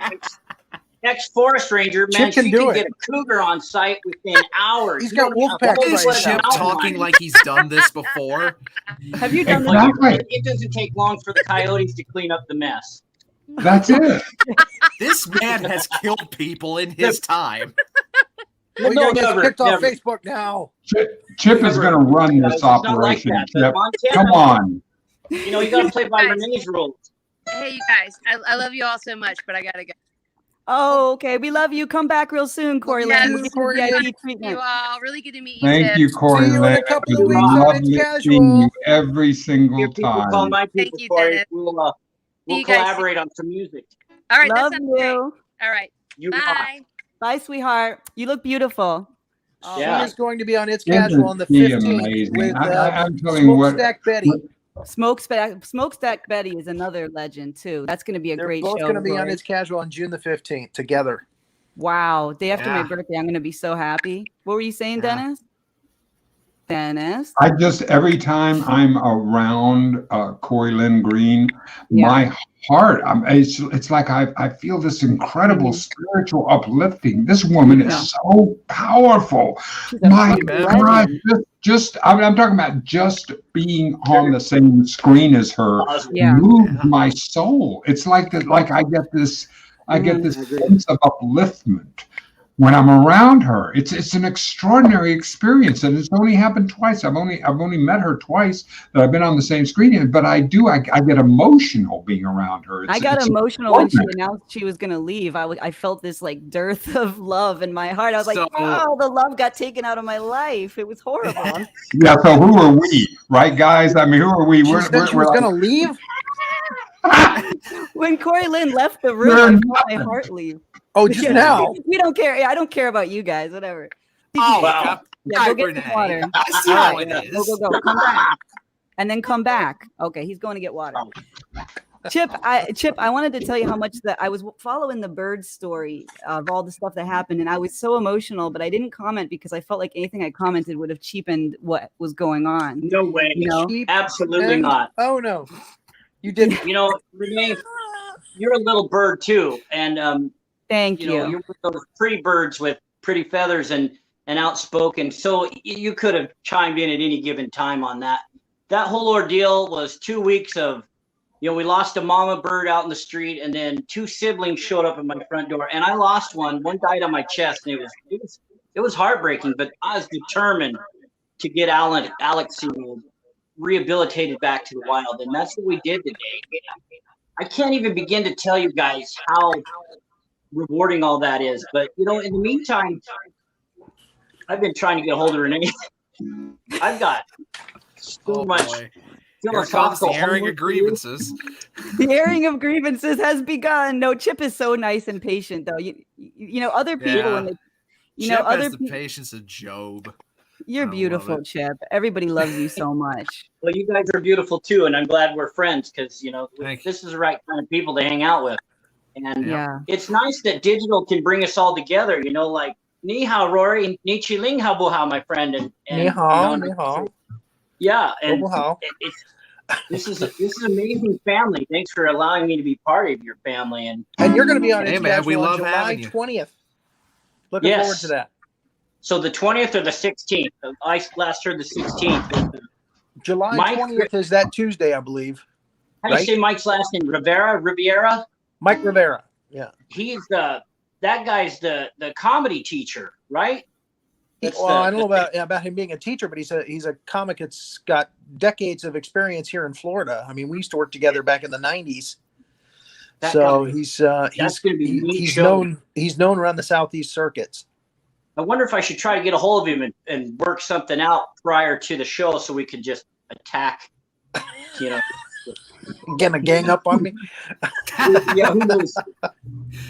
ex-forest ranger, man, she can get a cougar on site within hours. He's got wolf pack. Is Chip talking like he's done this before? Have you done that? It doesn't take long for the coyotes to clean up the mess. That's it. This man has killed people in his time. Well, you're going to get kicked off Facebook now. Chip is going to run this operation. Like Chip, come on. You know, you got to play by Renee's rules. Hey, you guys, I love you all so much, but I got to go. Oh, okay. We love you. Come back real soon, Corey Lynn. We'll Thank you all. Really good to meet you. Thank you, Corey Lynn. In a couple of weeks on It's Casual. You every single time. Call my people, Thank you, Corey. Dennis. We'll collaborate on some music. All right. Love that you. great. All right. You Bye. Bye, sweetheart. You look beautiful. She is going to be on It's Casual Isn't on the he 15th amazing? with I'm telling you what. Smokestack Betty. Smokestack Betty is another legend too. That's going to be a great show. They're both going to be on It's Casual on June the 15th together. Wow. Day after my birthday, I'm going to be so happy. What were you saying, Dennis? Dennis? I just, every time I'm around Corey Lynn Green, my heart, it's like I feel this incredible spiritual uplifting. This woman is so powerful. My God, I'm talking about just being on the same screen as her moved my soul. It's like that, like I get this sense of upliftment when I'm around her. It's an extraordinary experience, and it's only happened twice. I've only met her twice that I've been on the same screen, but I get emotional being around her. I got emotional when she announced she was going to leave. I felt this like dearth of love in my heart. I was like, oh, the love got taken out of my life. It was horrible. Yeah. So who are we, right, guys? I mean, who are we? She said she was going to leave. When Corey Lynn left the room, I felt my heart leave. Oh, just now. We don't care. I don't care about you guys. Whatever. Oh, wow. Yeah, go get some water. I see how it is. Go. Come back. And then come back. Okay, he's going to get water. Chip, I wanted to tell you how much that I was following the bird story of all the stuff that happened, and I was so emotional, but I didn't comment because I felt like anything I commented would have cheapened what was going on. No way. You know? Cheap Absolutely and- not. Oh no, you didn't. You know, Renee, you're a little bird too, and Thank you know, you. you're one of those pretty birds with pretty feathers and outspoken. So you could have chimed in at any given time on that. That whole ordeal was 2 weeks of, you know, we lost a mama bird out in the street, and then 2 siblings showed up at my front door, and I lost one. One died on my chest, and it was heartbreaking. But I was determined to get Alex, you know, rehabilitated back to the wild, and that's what we did today. I can't even begin to tell you guys how rewarding all that is. But you know, in the meantime, I've been trying to get a hold of Renee. I've got so much. Boy. Here comes the airing of grievances. The airing of grievances has begun. No, Chip is so nice and patient, though. You know, other people, Yeah. when they, you Chip know, other has the people. patience of Job. You're I love beautiful, it. Chip. Everybody loves you so much. Well, you guys are beautiful too, and I'm glad we're friends because you know Thank this is the right kind of people to hang out with. And Yeah. it's nice that digital can bring us all together. You know, like ni hao, Rory, ni chi ling hao bu hao, my friend, and Ni hao, you know, ni hao. yeah, and Ni hao. this is an amazing family. Thanks for allowing me to be part of your family. And And you're going to be on Hey, man, we International on love July having you. 20th. Looking Yes. forward to that. so the 20th or the 16th. I last heard the 16th. July Mike- 20th is that Tuesday, I believe. How do you Right. say Mike's last name? Riviera. Mike Rivera. Yeah. He's that guy's the comedy teacher, right? That's Well, I don't know about him being a teacher, but he's a comic that's got decades of experience here in Florida. I mean, we used to work together back in the 90s. That So guy. he's That's gonna be a neat he's show. known around the Southeast circuits. I wonder if I should try to get a hold of him and work something out prior to the show so we could just attack, you know. Getting a gang up on me. Yeah, who knows?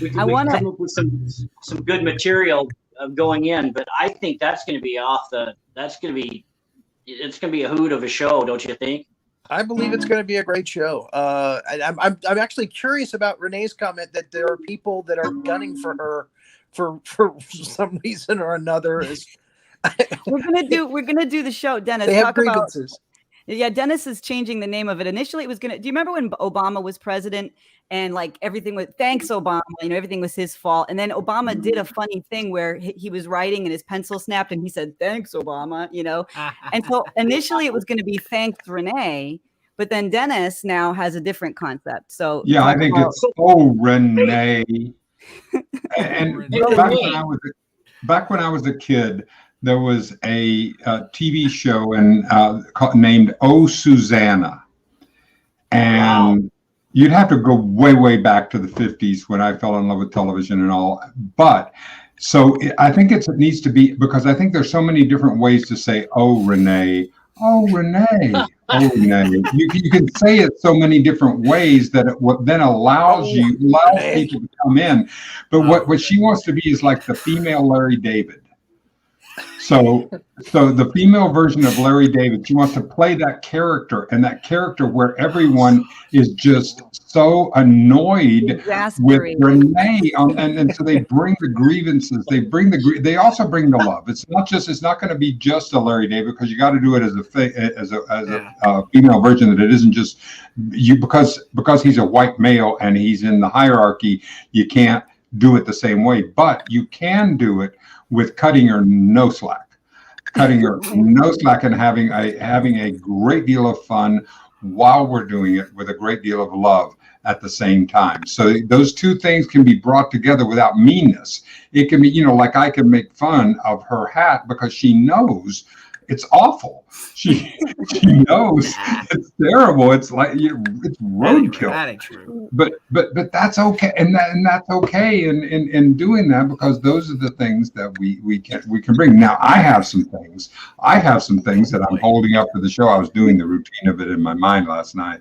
We I can wanna- come up with some good material going in, but I think that's going to be it's going to be a hoot of a show, don't you think? I believe it's going to be a great show. I'm actually curious about Renee's comment that there are people that are gunning for her for some reason or another. We're gonna do the show, Dennis. They have Talk about. grievances. Yeah, Dennis is changing the name of it. Initially, it was gonna. Do you remember when Obama was president and like everything was thanks Obama? You know, everything was his fault. And then Obama did a funny thing where he was writing and his pencil snapped and he said thanks Obama. You know, and so initially it was going to be thanks Renee, but then Dennis now has a different concept. So Yeah, I think it's Renee. And Renee. back when I was a kid, there was a TV show named Oh Susanna, and you'd have to go way back to the 50s when I fell in love with television and all. But so I think it needs to be, because I think there's so many different ways to say oh Renee. Oh, Renee. Oh, Renee. You can say it so many different ways that it then allows people to come in. But what she wants to be is like the female Larry David. So the female version of Larry David, she wants to play that character, and that character where everyone is just so annoyed with Exasperated. Renee, and so they bring the grievances. They also bring the love. It's not going to be just a Larry David, because you got to do it as a female version, that it isn't just you, because he's a white male and he's in the hierarchy. You can't do it the same way, but you can do it with cutting her no slack, and having a great deal of fun while we're doing it, with a great deal of love at the same time. So those two things can be brought together without meanness. It can be, like I can make fun of her hat because she knows it's awful. She knows it's terrible. It's like it's roadkill. That ain't true. But that's okay, and that's okay in doing that, because those are the things that we can bring. Now I have some things that I'm holding up for the show. I was doing the routine of it in my mind last night,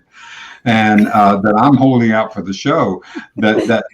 and that I'm holding out for the show that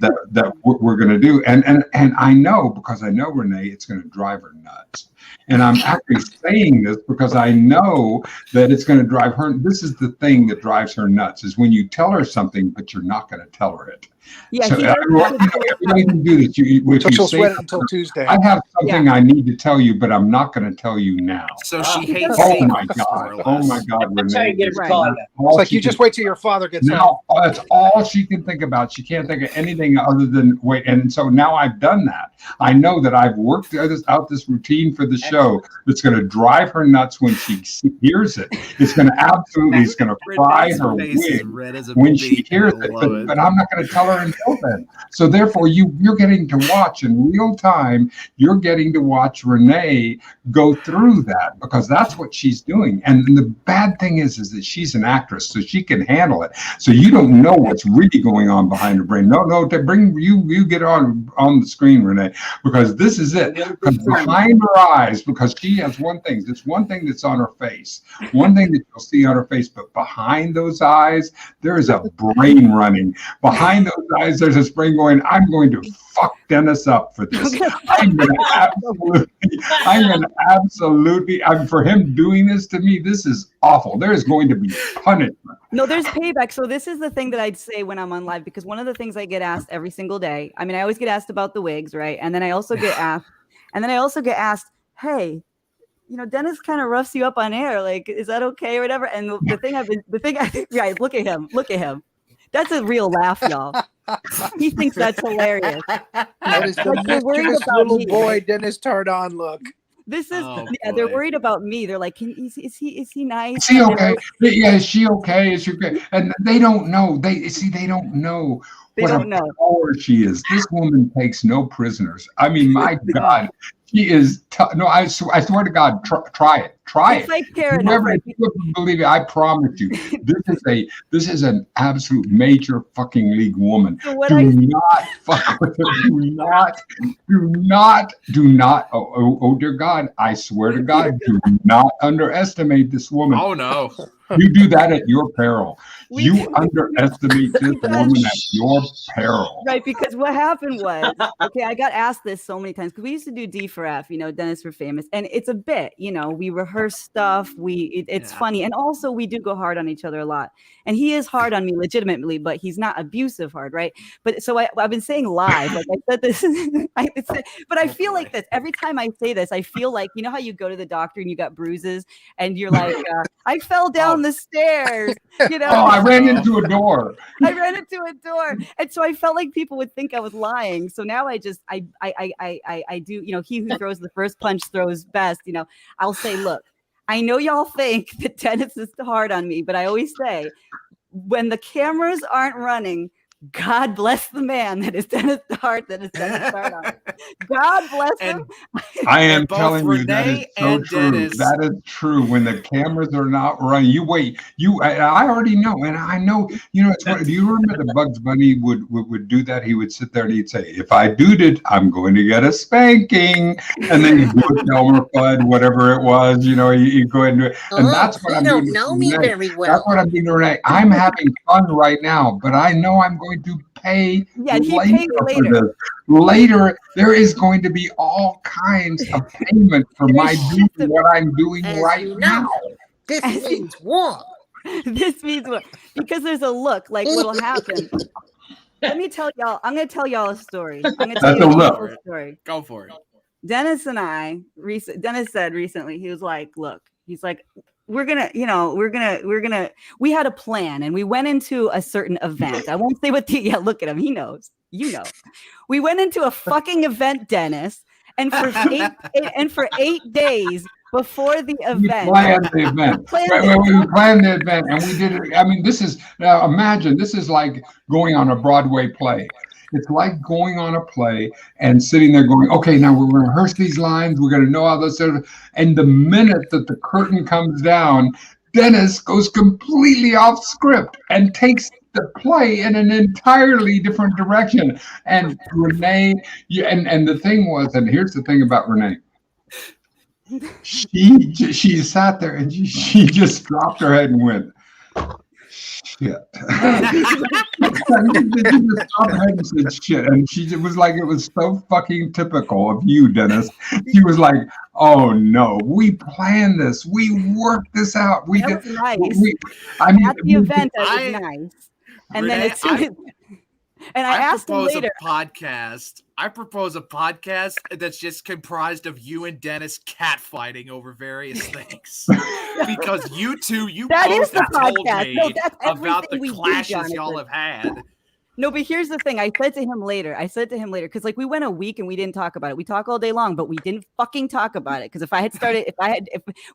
we're going to do. And I know, because I know Renee, it's going to drive her nuts. And I'm actually saying this because I know that it's going to drive her. This is the thing that drives her nuts, is when you tell her something, but you're not going to tell her it. Yeah, So everybody can do this. She'll sweat it until Tuesday. I have something I need to tell you, but I'm not going to tell you now. So she hates Oh seeing my God! Oh my God, That's how you Renee! get her Right. caught. It's like you just wait till your father gets home. Now that's all she can think about. She can't think of anything other than wait. And so now I've done that. I know that I've worked out this routine for the show that's going to drive her nuts when she hears it. It's going to absolutely, it's going to fry Renee's her face is wig red as a when she beet. hears I it. love it. But I'm not going to tell her until then. So therefore, you're getting to watch in real time. You're getting to watch Renee go through that, because that's what she's doing. And the bad thing is that she's an actress, so she can handle it. So you don't know what's really going on behind her brain. No, to bring you get on the screen, Renee, because this is it. Because behind her eyes, because she has one thing. There's one thing that's on her face, one thing that you'll see on her face, but behind those eyes, there is a brain running. Behind those eyes, there's this brain going, I'm going to fuck Dennis up for this. I'm going to absolutely, for him doing this to me, this is awful. There is going to be punishment. No, there's payback. So this is the thing that I'd say when I'm on live, because one of the things I get asked every single day, I mean, I always get asked about the wigs, right? And then I also get asked, hey, you know, Dennis kind of roughs you up on air. Like, is that okay or whatever? And right, look at him. That's a real laugh, y'all. He thinks that's hilarious. That is the Like, they're worried mischievous about little me, boy right? Dennis Tardon look. This is Oh, they're boy. worried about me. They're like, is he nice? Is she okay? Yeah, is she okay? Is she okay? And they don't know. They don't know They what don't a know. power she is. This woman takes no prisoners. I mean, my God, she is. No, I swear to God, try it. Try It's it. like Karen. Whoever, if you wouldn't believe it, I promise you, this is an absolute major fucking league woman. So what Do I not fuck with her. Do not. Oh dear God! I swear to God, do not underestimate this woman. Oh no. You do that at your peril. We- You underestimate this woman at your peril. Right, because what happened was, okay, I got asked this so many times because we used to do D for F, you know, Dennis for Famous, and it's a bit, you know, we rehearse stuff, it's Yeah. funny, and also we do go hard on each other a lot, and he is hard on me legitimately, but he's not abusive hard, right? But so I've been saying live, like I said this, but I feel like this every time I say this, I feel like, you know how you go to the doctor and you got bruises, and you're like, I fell down the stairs, you know. Oh, I ran into a door. I ran into a door, and so I felt like people would think I was lying. So now I do, you know, he who throws the first punch throws best. You know, I'll say, look, I know y'all think that Dennis is hard on me, but I always say, when the cameras aren't running, God bless the man that is Dennis Hart, that is Dennis Hart. God bless him. I am And both telling you, that Renee is so and true. Dennis- That is true. When the cameras are not running, you wait. I already know, and I know. You know, it's what, do you remember that Bugs Bunny would do that? He would sit there and he'd say, "If I do it, I'm going to get a spanking," and then he'd do it to Elmer Fudd, whatever it was. You know, he'd go ahead and do it. And that's what you I'm don't doing. know me Renee. very well. That's what I'm doing, Renee. I'm having fun right now, but I know I'm going to pay Yeah, he pays for later. this. Later, there is going to be all kinds of payment for my doing what I'm doing As right you know. now. This means war. This means what? Because there's a look, like what'll happen. Let me tell y'all. I'm going to tell y'all a story. I'm going to tell That's you a a look. beautiful story. Go for it. Dennis and I, Dennis said recently, he was like, look, he's like, we had a plan and we went into a certain event. I won't say what look at him. He knows, you know, we went into a fucking event, Dennis. And for 8 days before the We event, planned the event. We planned the event and we did it. I mean, this is, imagine, this is like going on a Broadway play. It's like going on a play and sitting there going, okay, now we're going to rehearse these lines. We're going to know how this is. And the minute that the curtain comes down, Dennis goes completely off script and takes the play in an entirely different direction. And Renee, and the thing was, and here's the thing about Renee. She sat there and she just dropped her head and went, shit. Said shit, and it was like it was so fucking typical of you, Dennis. She was like, "Oh no, we planned this, we worked this out. We That did." was nice. I mean, At the event, that was nice. And then as soon as, and I asked him later. I propose a podcast that's just comprised of you and Dennis catfighting over various things. Because you that both is the have told podcast. me No, that's about the everything we do, clashes y'all Jonathan. have had. No, but here's the thing. I said to him later, because like we went a week and we didn't talk about it. We talk all day long, but we didn't fucking talk about it. Because if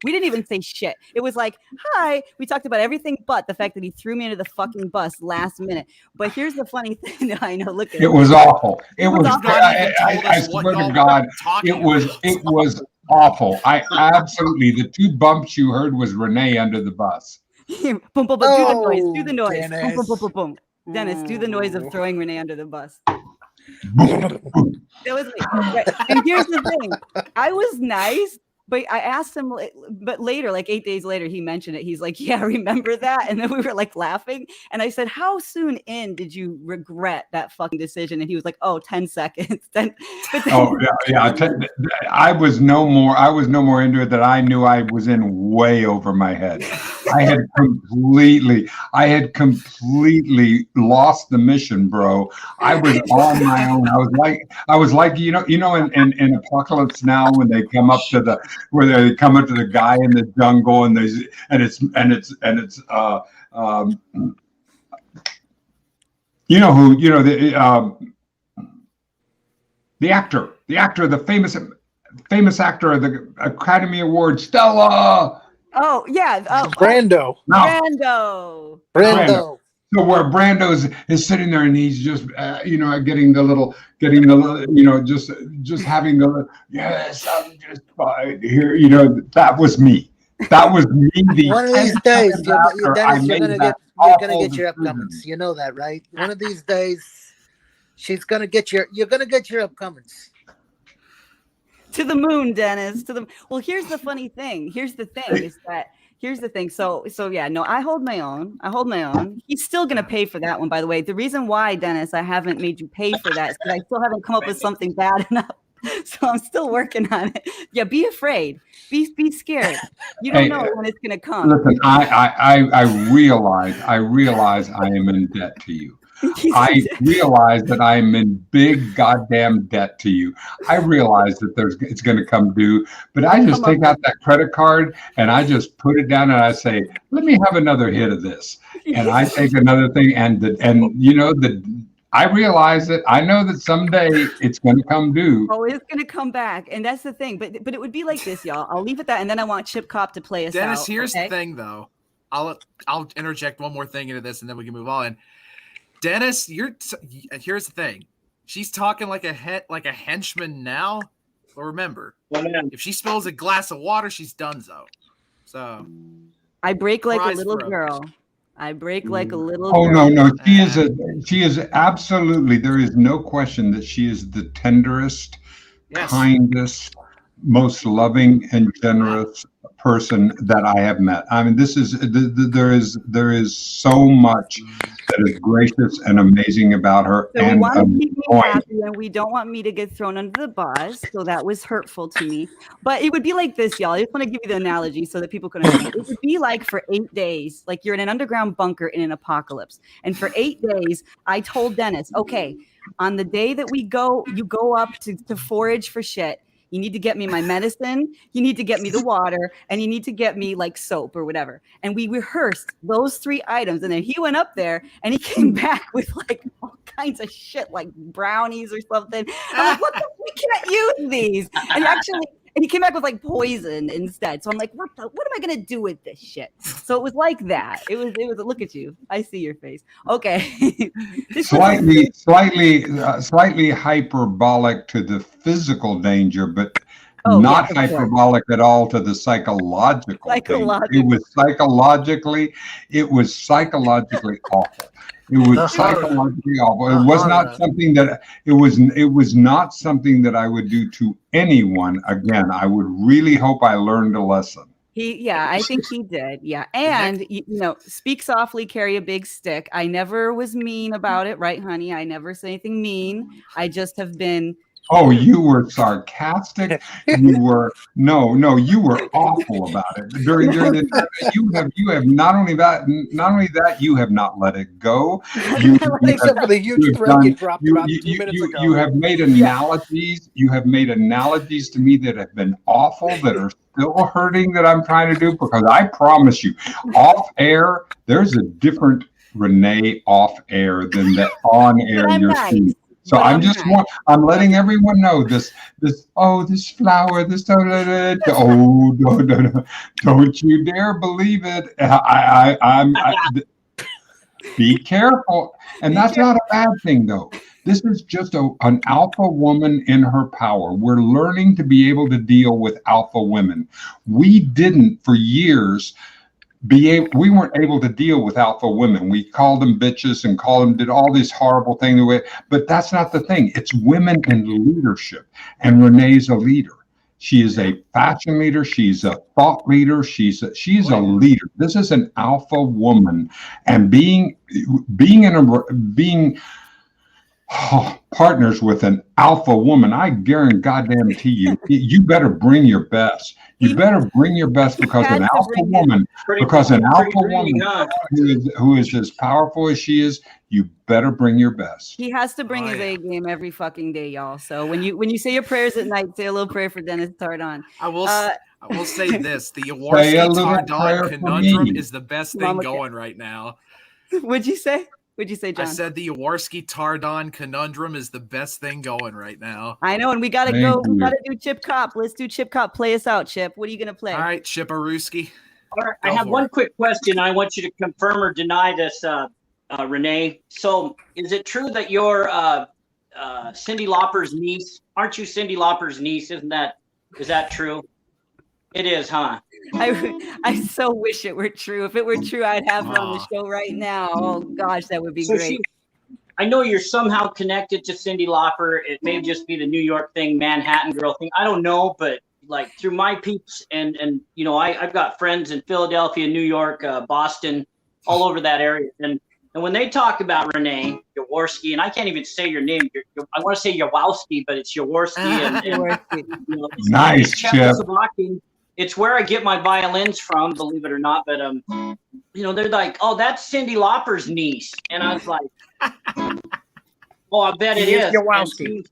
we didn't even say shit. It was like, hi. We talked about everything but the fact that he threw me into the fucking bus last minute. But here's the funny thing. I know. Look at it was awful. It was. awful. I swear to God, it was awful. I absolutely. The two bumps you heard was Renee under the bus. Boom, boom, boom. Do the noise. Dennis. Boom, boom, boom, boom, boom. Dennis, do the noise of throwing Renee under the bus. That was me. Right. And here's the thing. I was nice, but I asked him, but later, like 8 days later, he mentioned it. He's like, yeah, remember that? And then we were like laughing. And I said, how soon in did you regret that fucking decision? And he was like, 10 seconds. Oh, yeah. I was no more into it, that I knew I was in way over my head. I had completely lost the mission, bro. I was on my own. I was like, you know, in Apocalypse Now, when they come up to the guy in the jungle, and it's the actor, the famous actor of the Academy Award, Stella. Oh yeah, Brando. Brando. So where Brando is sitting there and he's just getting the little just having the yes, I'm just fine here. That was me. That was me. One of these days, Dennis, you're gonna get your upcomings. You know that, right? One of these days, you're gonna get your upcomings. To the moon, Dennis. Well, here's the funny thing. Here's the thing. So yeah, no, I hold my own. He's still gonna pay for that one, by the way. The reason why, Dennis, I haven't made you pay for that is because I still haven't come up with something bad enough. So I'm still working on it. Yeah, be afraid. Be scared. You don't know when it's gonna come. Listen, I realize I am in debt to you. I realize that I'm in big goddamn debt to you. I realize that it's going to come due, but I just take out that credit card and I just put it down and I say, let me have another hit of this. And I take another thing I realize it. I know that someday it's going to come due. Oh, it's going to come back. And that's the thing. But it would be like this, y'all. I'll leave it that. And then I want Chip Cop to play us out. Dennis, here's the thing, though. I'll interject one more thing into this and then we can move on. Dennis, here's the thing. She's talking like a henchman now. But remember, if she spills a glass of water, she's donezo. So I break like a little girl. Oh girl. No. She is absolutely, there is no question that she is the tenderest, kindest, most loving and generous person that I have met. I mean, there is so much that is gracious and amazing about her. So we want to keep me happy, and we don't want me to get thrown under the bus. So that was hurtful to me. But it would be like this, y'all. I just want to give you the analogy so that people can understand. It would be like for 8 days, like you're in an underground bunker in an apocalypse. And for 8 days, I told Dennis, okay, on the day that you go up to forage for shit. You need to get me my medicine, you need to get me the water, and you need to get me like soap or whatever. And we rehearsed those 3 items. And then he went up there and he came back with like all kinds of shit, like brownies or something. I'm like, what the we can't use these. And he came back with like poison instead. So I'm like, what am I gonna do with this shit? So it was like that. It was look at you. I see your face. Okay. slightly hyperbolic to the physical danger, but not hyperbolic at all to the psychological danger. It was psychologically awful. It was psychologically awful. It was not something that it was not something that I would do to anyone again. I would really hope I learned a lesson. I think he did. Yeah. And, speak softly, carry a big stick. I never was mean about it. Right, honey? I never say anything mean. I just have been. Oh, you were sarcastic. You were you were awful about it during the time. You have not only that you have not let it go. Except for the huge thread you dropped about 2 minutes ago. You have made analogies. You have made analogies to me that have been awful, that are still hurting, that I'm trying to do, because I promise you, off air, there's a different Renee off air than the on air you're seeing. So I'm letting everyone know this flower, no, don't you dare believe it. Be careful. And that's not a bad thing, though. This is just an alpha woman in her power. We're learning to be able to deal with alpha women. We didn't for years. We weren't able to deal with alpha women. We called them bitches and did all these horrible things. But that's not the thing. It's women in leadership. And Renee's a leader. She is a fashion leader. She's a thought leader. She's a leader. This is an alpha woman. And being partners with an alpha woman, I guarantee you, you better bring your best. You better bring your best, because an alpha woman who is as powerful as she is, you better bring your best. He has to bring his A game every fucking day, y'all. So when you say your prayers at night, say a little prayer for Dennis Tardon. I will say this: the Jaworski-Tardon conundrum is the best thing going right now. What'd you say? What'd you say, John? I said the Jaworski-Tardon conundrum is the best thing going right now. I know, and we gotta go. We gotta do Chip Cop. Let's do Chip Cop. Play us out, Chip. What are you gonna play? All right, Chip-a-rooski. All right, I have one quick question. I want you to confirm or deny this, Renee. So, is it true that you're Cyndi Lauper's niece? Aren't you Cyndi Lauper's niece? Is that true? It is, huh? I so wish it were true. If it were true, I'd have her on the show right now. Oh gosh, that would be great. I know you're somehow connected to Cyndi Lauper. It may just be the New York thing, Manhattan girl thing. I don't know, but like through my peeps and I've got friends in Philadelphia, New York, Boston, all over that area. And when they talk about Renee Jaworski, and I can't even say your name, I want to say Jaworski, but it's Jaworski. Nice, Chip. It's where I get my violins from, believe it or not. But they're like, "Oh, that's Cyndi Lauper's niece," and I was like, "Oh, I bet it is." Jaworski.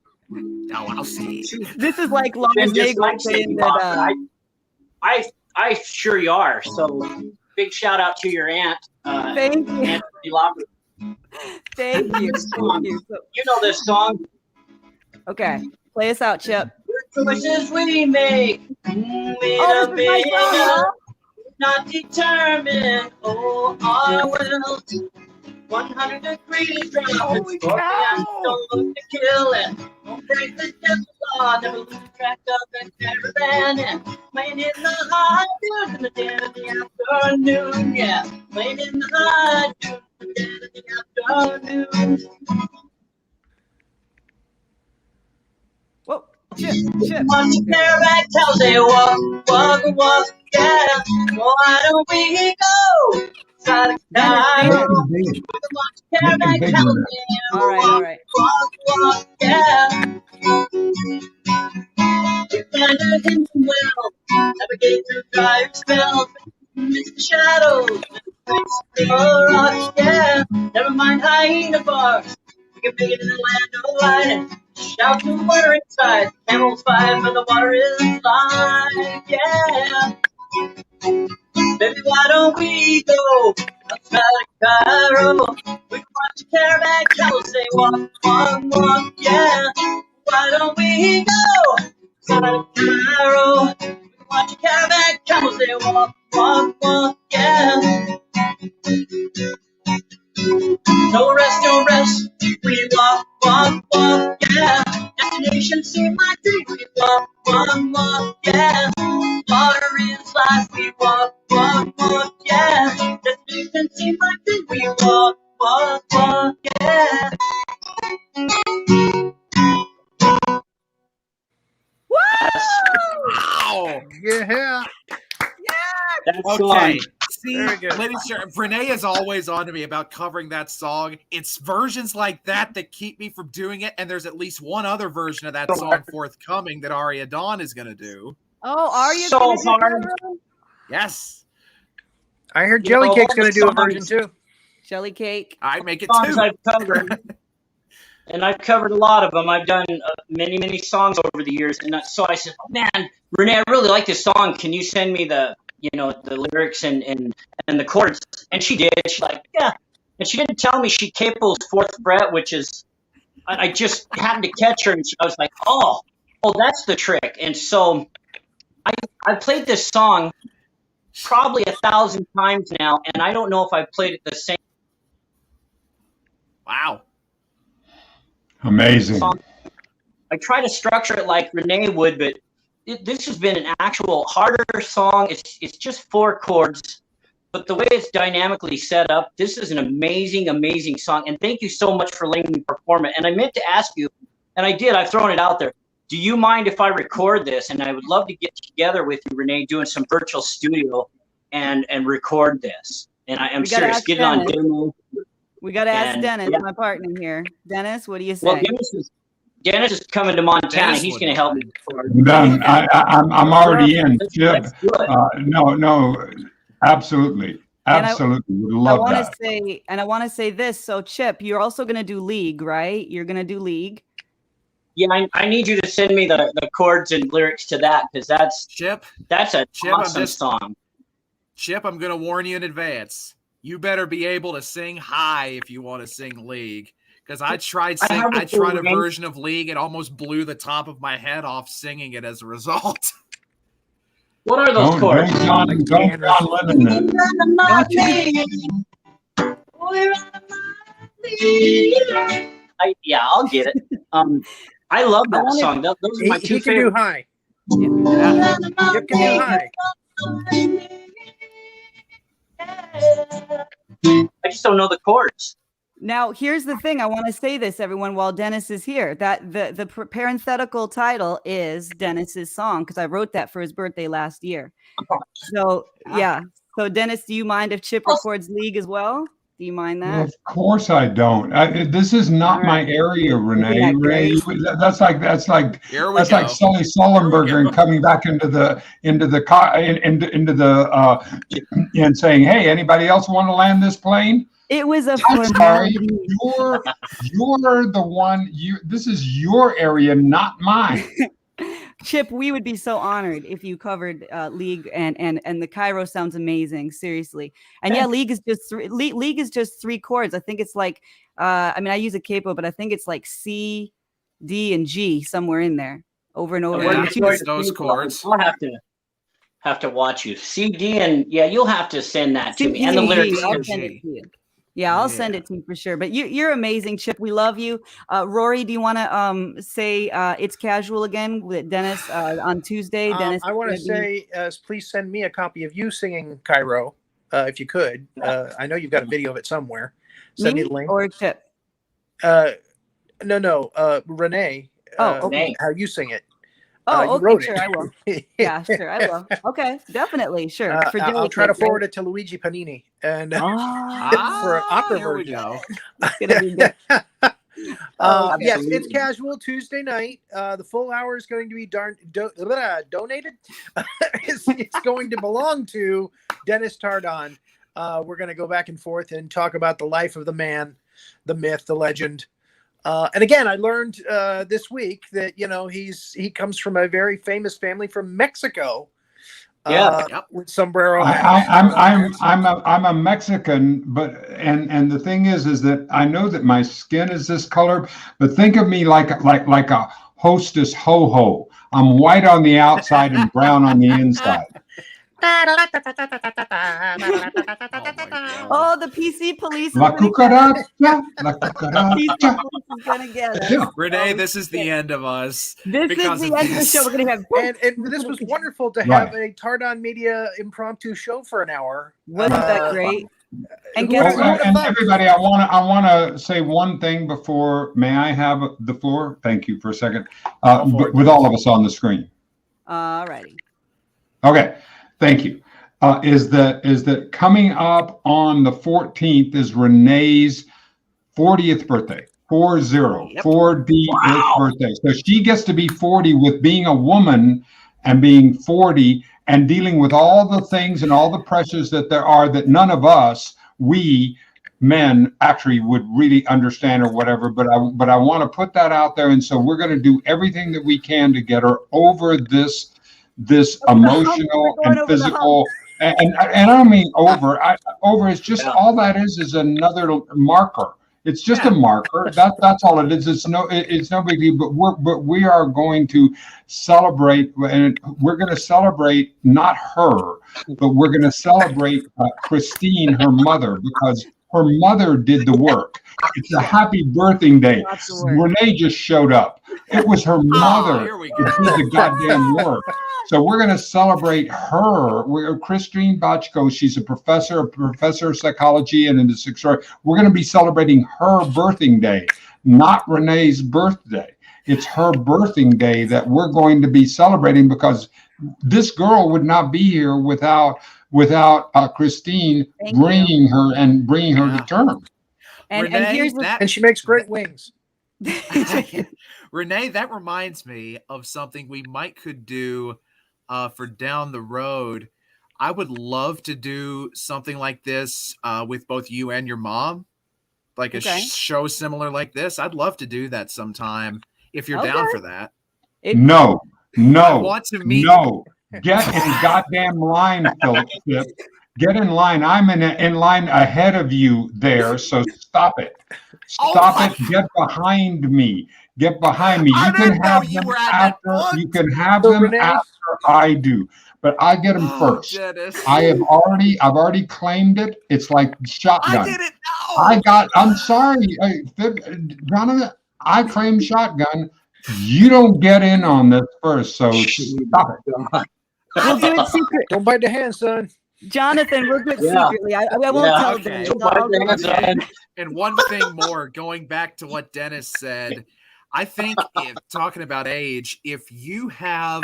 This is like Las Vegas saying that. I sure you are. So big shout out to your aunt. Thank you. Aunt Cyndi Lauper. Thank you. You know this song. Okay, play us out, Chip. Choices we make, not determined. Oh, our will. 100 degrees drop. Holy cow! Don't look to kill it. Don't break the death law. Never lose track of the caravan. And playing in the high noon in the dead of the afternoon. Yeah, playing in the high noon in the dead of the afternoon. Whoa, Chip. Want to care back, tell they walk, yeah. Well, why don't we go? Try to all right. Walk, yeah. You find a hidden well, navigate through dry spells, miss the shadows, rocks, yeah. Never mind hyena bars, we can make it in the land of light and shout to water inside. Camels fight, but the water is life, yeah. Baby, why don't we go outside of Cairo? We can watch a caravan camel say walk, yeah. Why don't we go outside of Cairo? We can watch a caravan camel say walk, yeah. No rest, we walk, yeah. Destination seem like dream, we walk, yeah. Water is life, we walk, yeah. Destination seem like dream, we walk, yeah. Woo! Yeah. Yeah! Okay. See, Very good. ladies and gentlemen, Renee is always on to me about covering that song. It's versions like that keep me from doing it, and there's at least one other version of that song forthcoming that Aria Dawn is going to do. Oh, Aria's So gonna do hard. that? Yes. I heard Jelly Cake's going to do a version songs- too. Jelly cake. I make it songs too. I've covered, and I've covered a lot of them. I've done many songs over the years, and so I said, "Oh man, Renee, I really like this song. Can you send me the lyrics and the chords?" And she did. She's like, "Yeah," and she didn't tell me she capo's 4th fret, which is I just happened to catch her, and I was like, "Oh, that's the trick." And so I played this song probably 1,000 times now, and I don't know if I've played it the same. Wow. Amazing. Song. I try to structure it like Renee would, but this has been an actual harder song. It's just 4 chords, but the way it's dynamically set up, this is an amazing song. And thank you so much for letting me perform it. And I meant to ask you, and I did. I've thrown it out there. Do you mind if I record this? And I would love to get together with you, Renee, doing some virtual studio and record this. And I am serious. Get it on demo. We got to ask And, Dennis, yeah. my partner here. Dennis, what do you say? Well, Dennis is coming to Montana. Dennis He's would going to help me. I'm done. I'm already in. Chip. Let's do it. No, absolutely. Absolutely. Would love that. I want to say this. So Chip, you're also going to do League, right? You're going to do League. Yeah, I need you to send me the chords and lyrics to that, because that's an awesome song. Chip, I'm going to warn you in advance. You better be able to sing high if you want to sing League. Because I tried a version of League and almost blew the top of my head off singing it as a result. What are those chords? Don't John Lennon Yeah, I'll get it. I love that song. Those are my two He can favorite. do high. Yeah. Chip can do high. I just don't know the chords. Now, here's the thing. I want to say this, everyone, while Dennis is here. That the parenthetical title is Dennis's song, because I wrote that for his birthday last year. So, yeah. So, Dennis, do you mind if Chip records League as well? Do you mind that? Well, of course I don't. This is not my area, Renee. Renee, that's like Sully Sullenberger and coming back into the and saying, "Hey, anybody else want to land this plane?" It was a sorry. You're the one. This is your area, not mine. Chip, we would be so honored if you covered League, and the Cairo sounds amazing, seriously. And yeah, League is just 3 chords. I think it's like I use a capo, but I think it's like C, D, and G somewhere in there, over and over. Yeah, it's those chords. I'll have to watch you. C, D, and yeah, you'll have to send that to me. And the lyrics. I'll send it to you. Yeah, I'll send it to you for sure. But you're amazing, Chip. We love you. Rory, do you want to say It's Casual again with Dennis on Tuesday? Dennis, I want to say, please send me a copy of you singing Cairo, if you could. I know you've got a video of it somewhere. Send me the link. Or Chip? No, Renee. Okay. How you sing it. Oh, okay, wrote sure, it. I will. Yeah, sure, I will. Okay, definitely, sure. I'll try to forward it to Luigi Panini and for an opera version. It's gonna be good. Yes, It's Casual Tuesday night. The full hour is going to be donated. It's going to belong to Dennis Tardon. We're going to go back and forth and talk about the life of the man, the myth, the legend. And again, I learned this week that he comes from a very famous family from Mexico. With sombrero. I'm a Mexican, but and the thing is that I know that my skin is this color, but think of me like a hostess ho ho. I'm white on the outside and brown on the inside. Oh, the PC police. La cucaracha. La cucaracha. PC police is gonna get us. Renee, this is the end of us. This is the end of the show. We're gonna have and this was wonderful to have a Tardon Media impromptu show for an hour. Wasn't that great? And and everybody, I want to say one thing before. May I have the floor? Thank you for a second. With all of us on the screen. All righty. Okay. Thank you. is that coming up on the 14th is Renee's 40th birthday. 40, Yep. 40th birthday. So she gets to be 40 with being a woman and being 40 and dealing with all the things and all the pressures that there are that none of us, we men, actually would really understand or whatever. But I want to put that out there, and so we're going to do everything that we can to get her over this emotional and physical. And I don't mean over. Over is just all that is another marker. It's just a marker. That's all it is. It's no big deal. But we are going to celebrate, and we're going to celebrate not her, but we're going to celebrate Christine, her mother, because her mother did the work. It's a happy birthing day. Renee just showed up. It was her mother who did the goddamn work. So we're going to celebrate her. We're Christine Bachko. She's a professor of psychology and in the sixth grade. We're going to be celebrating her birthing day, not Renee's birthday. It's her birthing day that we're going to be celebrating, because this girl would not be here without Christine bringing her to term. And Renee, and she makes great wings. Renee, that reminds me of something we could do for down the road. I would love to do something like this with both you and your mom, like a show similar like this. I'd love to do that sometime if you're down for that. No. I want to meet. No. Get in goddamn line, Philip. Get in line. I'm in line ahead of you there, so stop it. Stop it. Get behind me. Get behind me. You can have them after. You can have them after I do, but I get them first. Dennis. I've already claimed it. It's like shotgun. I didn't know. I'm sorry, Jonathan. I claimed shotgun. You don't get in on this first, so stop it. We'll do it secret. Don't bite the hand, son. Jonathan, we'll do it secretly. I won't tell them. And one thing more, going back to what Dennis said, I think talking about age, if you have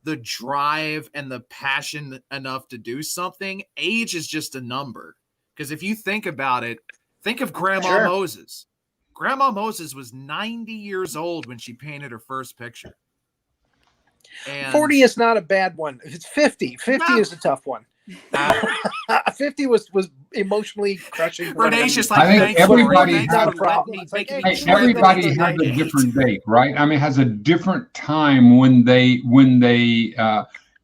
the drive and the passion enough to do something, age is just a number. Because if you think about it, think of Grandma Moses. Grandma Moses was 90 years old when she painted her first picture. And 40 is not a bad one. It's 50. 50 is a tough one. 50 was emotionally crushing. Renee's just like, I think everybody has a a different date, right? I mean, has a different time when they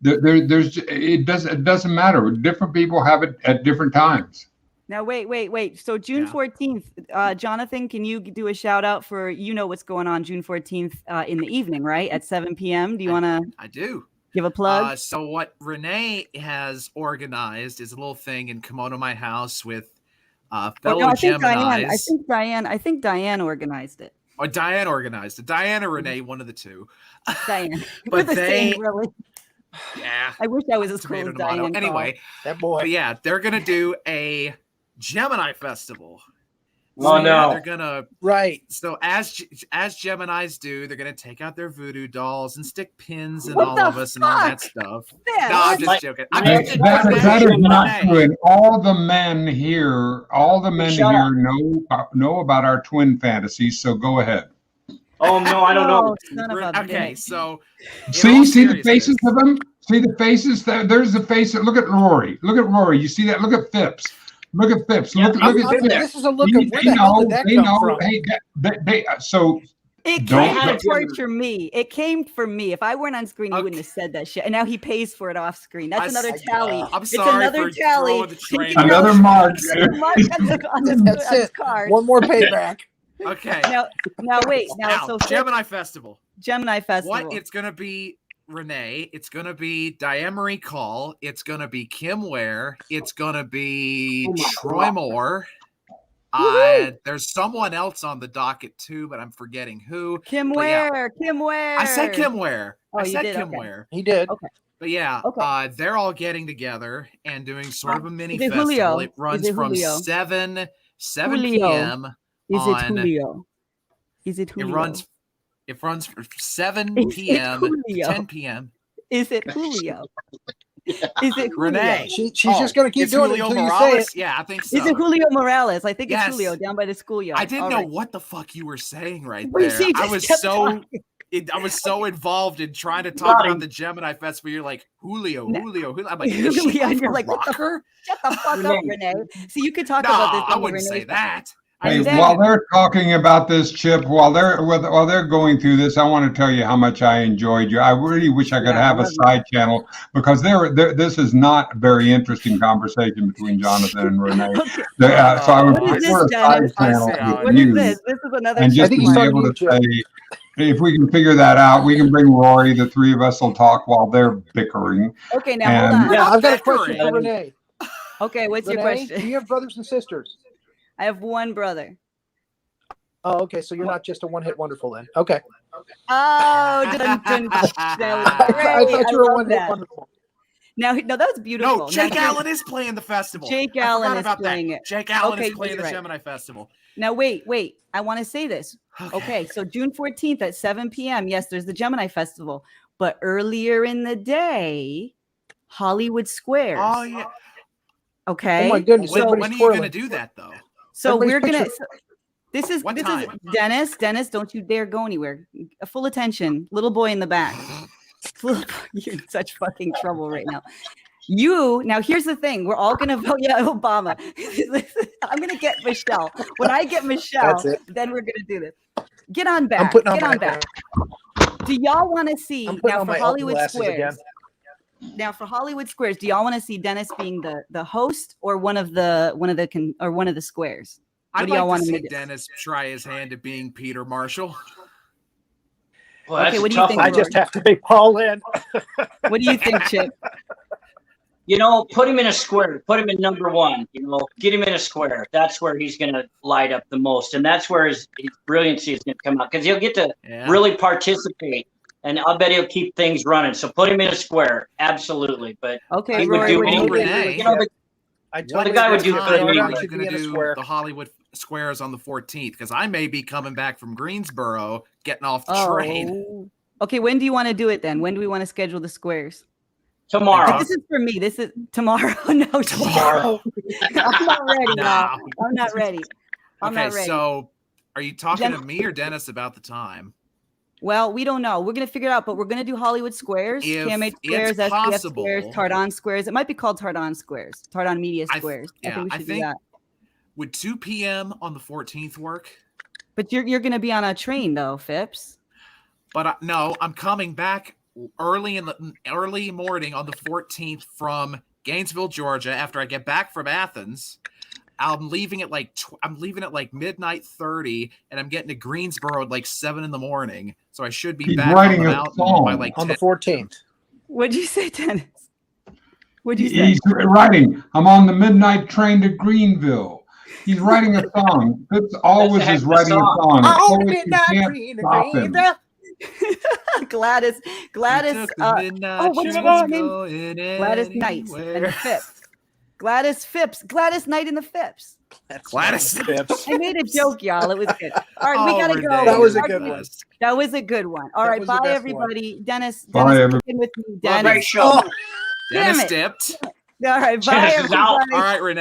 it doesn't matter. Different people have it at different times. Now, wait. So June 14th, Jonathan, can you do a shout out for, what's going on June 14th in the evening, right? At 7 p.m. Do you want to? I do. Give a plug. So what Renee has organized is a little thing in Kimono My House with fellow Geminis. I think Diane organized it. Or Diane organized it. Diane or Renee, one of the two. Diane. But We're the same, really. Yeah. I wish I was as cool as Diane. Anyway, that boy. But yeah, they're gonna do a Gemini festival. Oh no! They're gonna So as Geminis do, they're gonna take out their voodoo dolls and stick pins in all of us and all that stuff. Yeah, no, I'm just joking. That is not true. And all the men here know about our twin fantasies. So go ahead. Oh no, I don't know. Okay, so see the faces of them. See the faces. There's the face. Look at Rory. Look at Rory. You see that? Look at Phipps. Look at Phipps. Look at Phipps. This is a look of where the hell did that come from? Hey, so it came to torture me. It came for me. If I weren't on screen, he wouldn't have said that shit. And now he pays for it off screen. That's another tally. I'm sorry it's another for tally. Another mark. That's it. Card. One more payback. Okay. Now wait. So Gemini Festival. What it's gonna be? Renee, it's gonna be Diane Marie Call, it's gonna be Kim Ware, it's gonna be Troy Moore. There's someone else on the docket too, but I'm forgetting who. Kim Ware. I said Kim Ware. Oh, I said did? Kim Okay. Ware. He did. Okay. But yeah, they're all getting together and doing sort of a mini festival. Julio? It runs from Julio? 7 Julio. p.m. Is it Julio? It runs from 7 p.m. to 10 p.m. Is it Julio? Is it Julio? Renee. She's just going to keep doing it until you say it. Yeah, I think so. Is it Julio Morales? I think Yes. it's Julio down by the schoolyard. I didn't All know right. what the fuck you were saying right Well, you there. see, I just was kept so talking. I was so involved in trying to talk about the Gemini Festival. You're like, Julio. I'm like, is she Julio, and off you're a like, what the rocker? Shut the fuck up, Renee. See, you could talk No, about this. I on the wouldn't Renee say that. Hey, then- while they're talking about this, Chip, while they're going through this, I want to tell you how much I enjoyed you. I really wish I could Yeah, I have a love side channel because this is not a very interesting conversation between Jonathan and Renee. Okay. So I would What is prefer this, a side Dennis? channel What with What you, is this? This is another and I just think to he's be talking able to to you, Chip. say, if we can figure that out, we can bring Rory. The three of us will talk while they're bickering. Okay, now hold on. Yeah, I've got a bickering. question for Renee. Okay, what's your Renee, do question? you have brothers and sisters? I have one brother. Oh, okay. So you're not just a one-hit wonderful then. Okay. Oh, dun, dun, that was I great. thought you were a love one-hit that. wonderful. Now, no, that was beautiful. No, Jake now, Allen is playing the festival. Jake I Allen forgot is about playing that. it. Jake Allen Okay, is playing you're the right. Gemini Festival. Now, wait. I want to say this. Okay, so June 14th at 7 p.m. Yes, there's the Gemini Festival. But earlier in the day, Hollywood Squares. Oh yeah. Okay. Oh my goodness. When everybody's are you going twirling. to do that though? So Everybody's we're gonna. picture- This is What time? Dennis. Dennis, don't you dare go anywhere. Full attention, little boy in the back. You're in such fucking trouble right now. Now here's the thing. We're all gonna vote. Yeah, Obama. I'm gonna get Michelle. When I get Michelle, That's it. then we're gonna do this. Get on back. I'm putting on Get on my back. Do y'all want to see I'm putting now on for my Hollywood glasses Squares? again. Now for Hollywood Squares, do y'all want to see Dennis being the host or one of the squares? What I'd do y'all like want to him see to do? Dennis try his hand at being Peter Marshall. Well, that's Okay, a what do you tough think, one. I just have to make Paul in. What do you think, Chip? You know, put him in a square. Put him in number one. You know, get him in a square. That's where he's going to light up the most, and that's where his brilliancy is going to come out because he'll get to really participate, and I bet he'll keep things running. So put him in a square, absolutely. But Okay, he would Rory, do what do you anything. think? Renee. You know, I What totally guy would agree do with time good you. in are England. you going to Be in a do square. the Hollywood Squares on the 14th? Because I may be coming back from Greensboro, getting off the train. Oh. Okay, when do you want to do it then? When do we want to schedule the squares? tomorrow. This is for me. This is tomorrow. No, tomorrow. I'm not ready. No. I'm not ready. I'm Okay, not ready. so are you talking Then- to me or Dennis about the time? Well, we don't know. We're gonna figure it out, but we're gonna do Hollywood Squares, If KMH it's Squares, SPF possible- Squares, Tardon Squares. It might be called Tardon Squares, Tardon Media I- Squares. I yeah, think we I should think- do that. Would 2 p.m. on the 14th work? But you're gonna be on a train though, Phipps. But no, I'm coming back early morning on the 14th from Gainesville, Georgia. After I get back from Athens, I'm leaving at like midnight 30, and I'm getting to Greensboro at like 7 in the morning. So I should be He's back on writing the a mountain song by like On 10. the 14th. What'd you say, Dennis? What'd you say? He's writing, I'm on the midnight train to Greenville. He's writing a song. Fitz always heck is of a writing a song. song. A On the poet, you midnight can't train to stop him. Greenville. Gladys. Took the midnight what is train her name? going Gladys Knight and the anywhere. Phipps. Gladys Phipps. Gladys Knight and the Phipps. Gladys. I made a joke, y'all. It was good. All right, we Oh, gotta Renee, go. That was a you're good the one. best. That was a good one. All That right, was the bye best everybody. Dennis, Bye, Dennis, everybody. in with me. Well, Dennis. great show. Damn Dennis it. dipped. All right, bye Dennis is out. everybody. All right, Renee.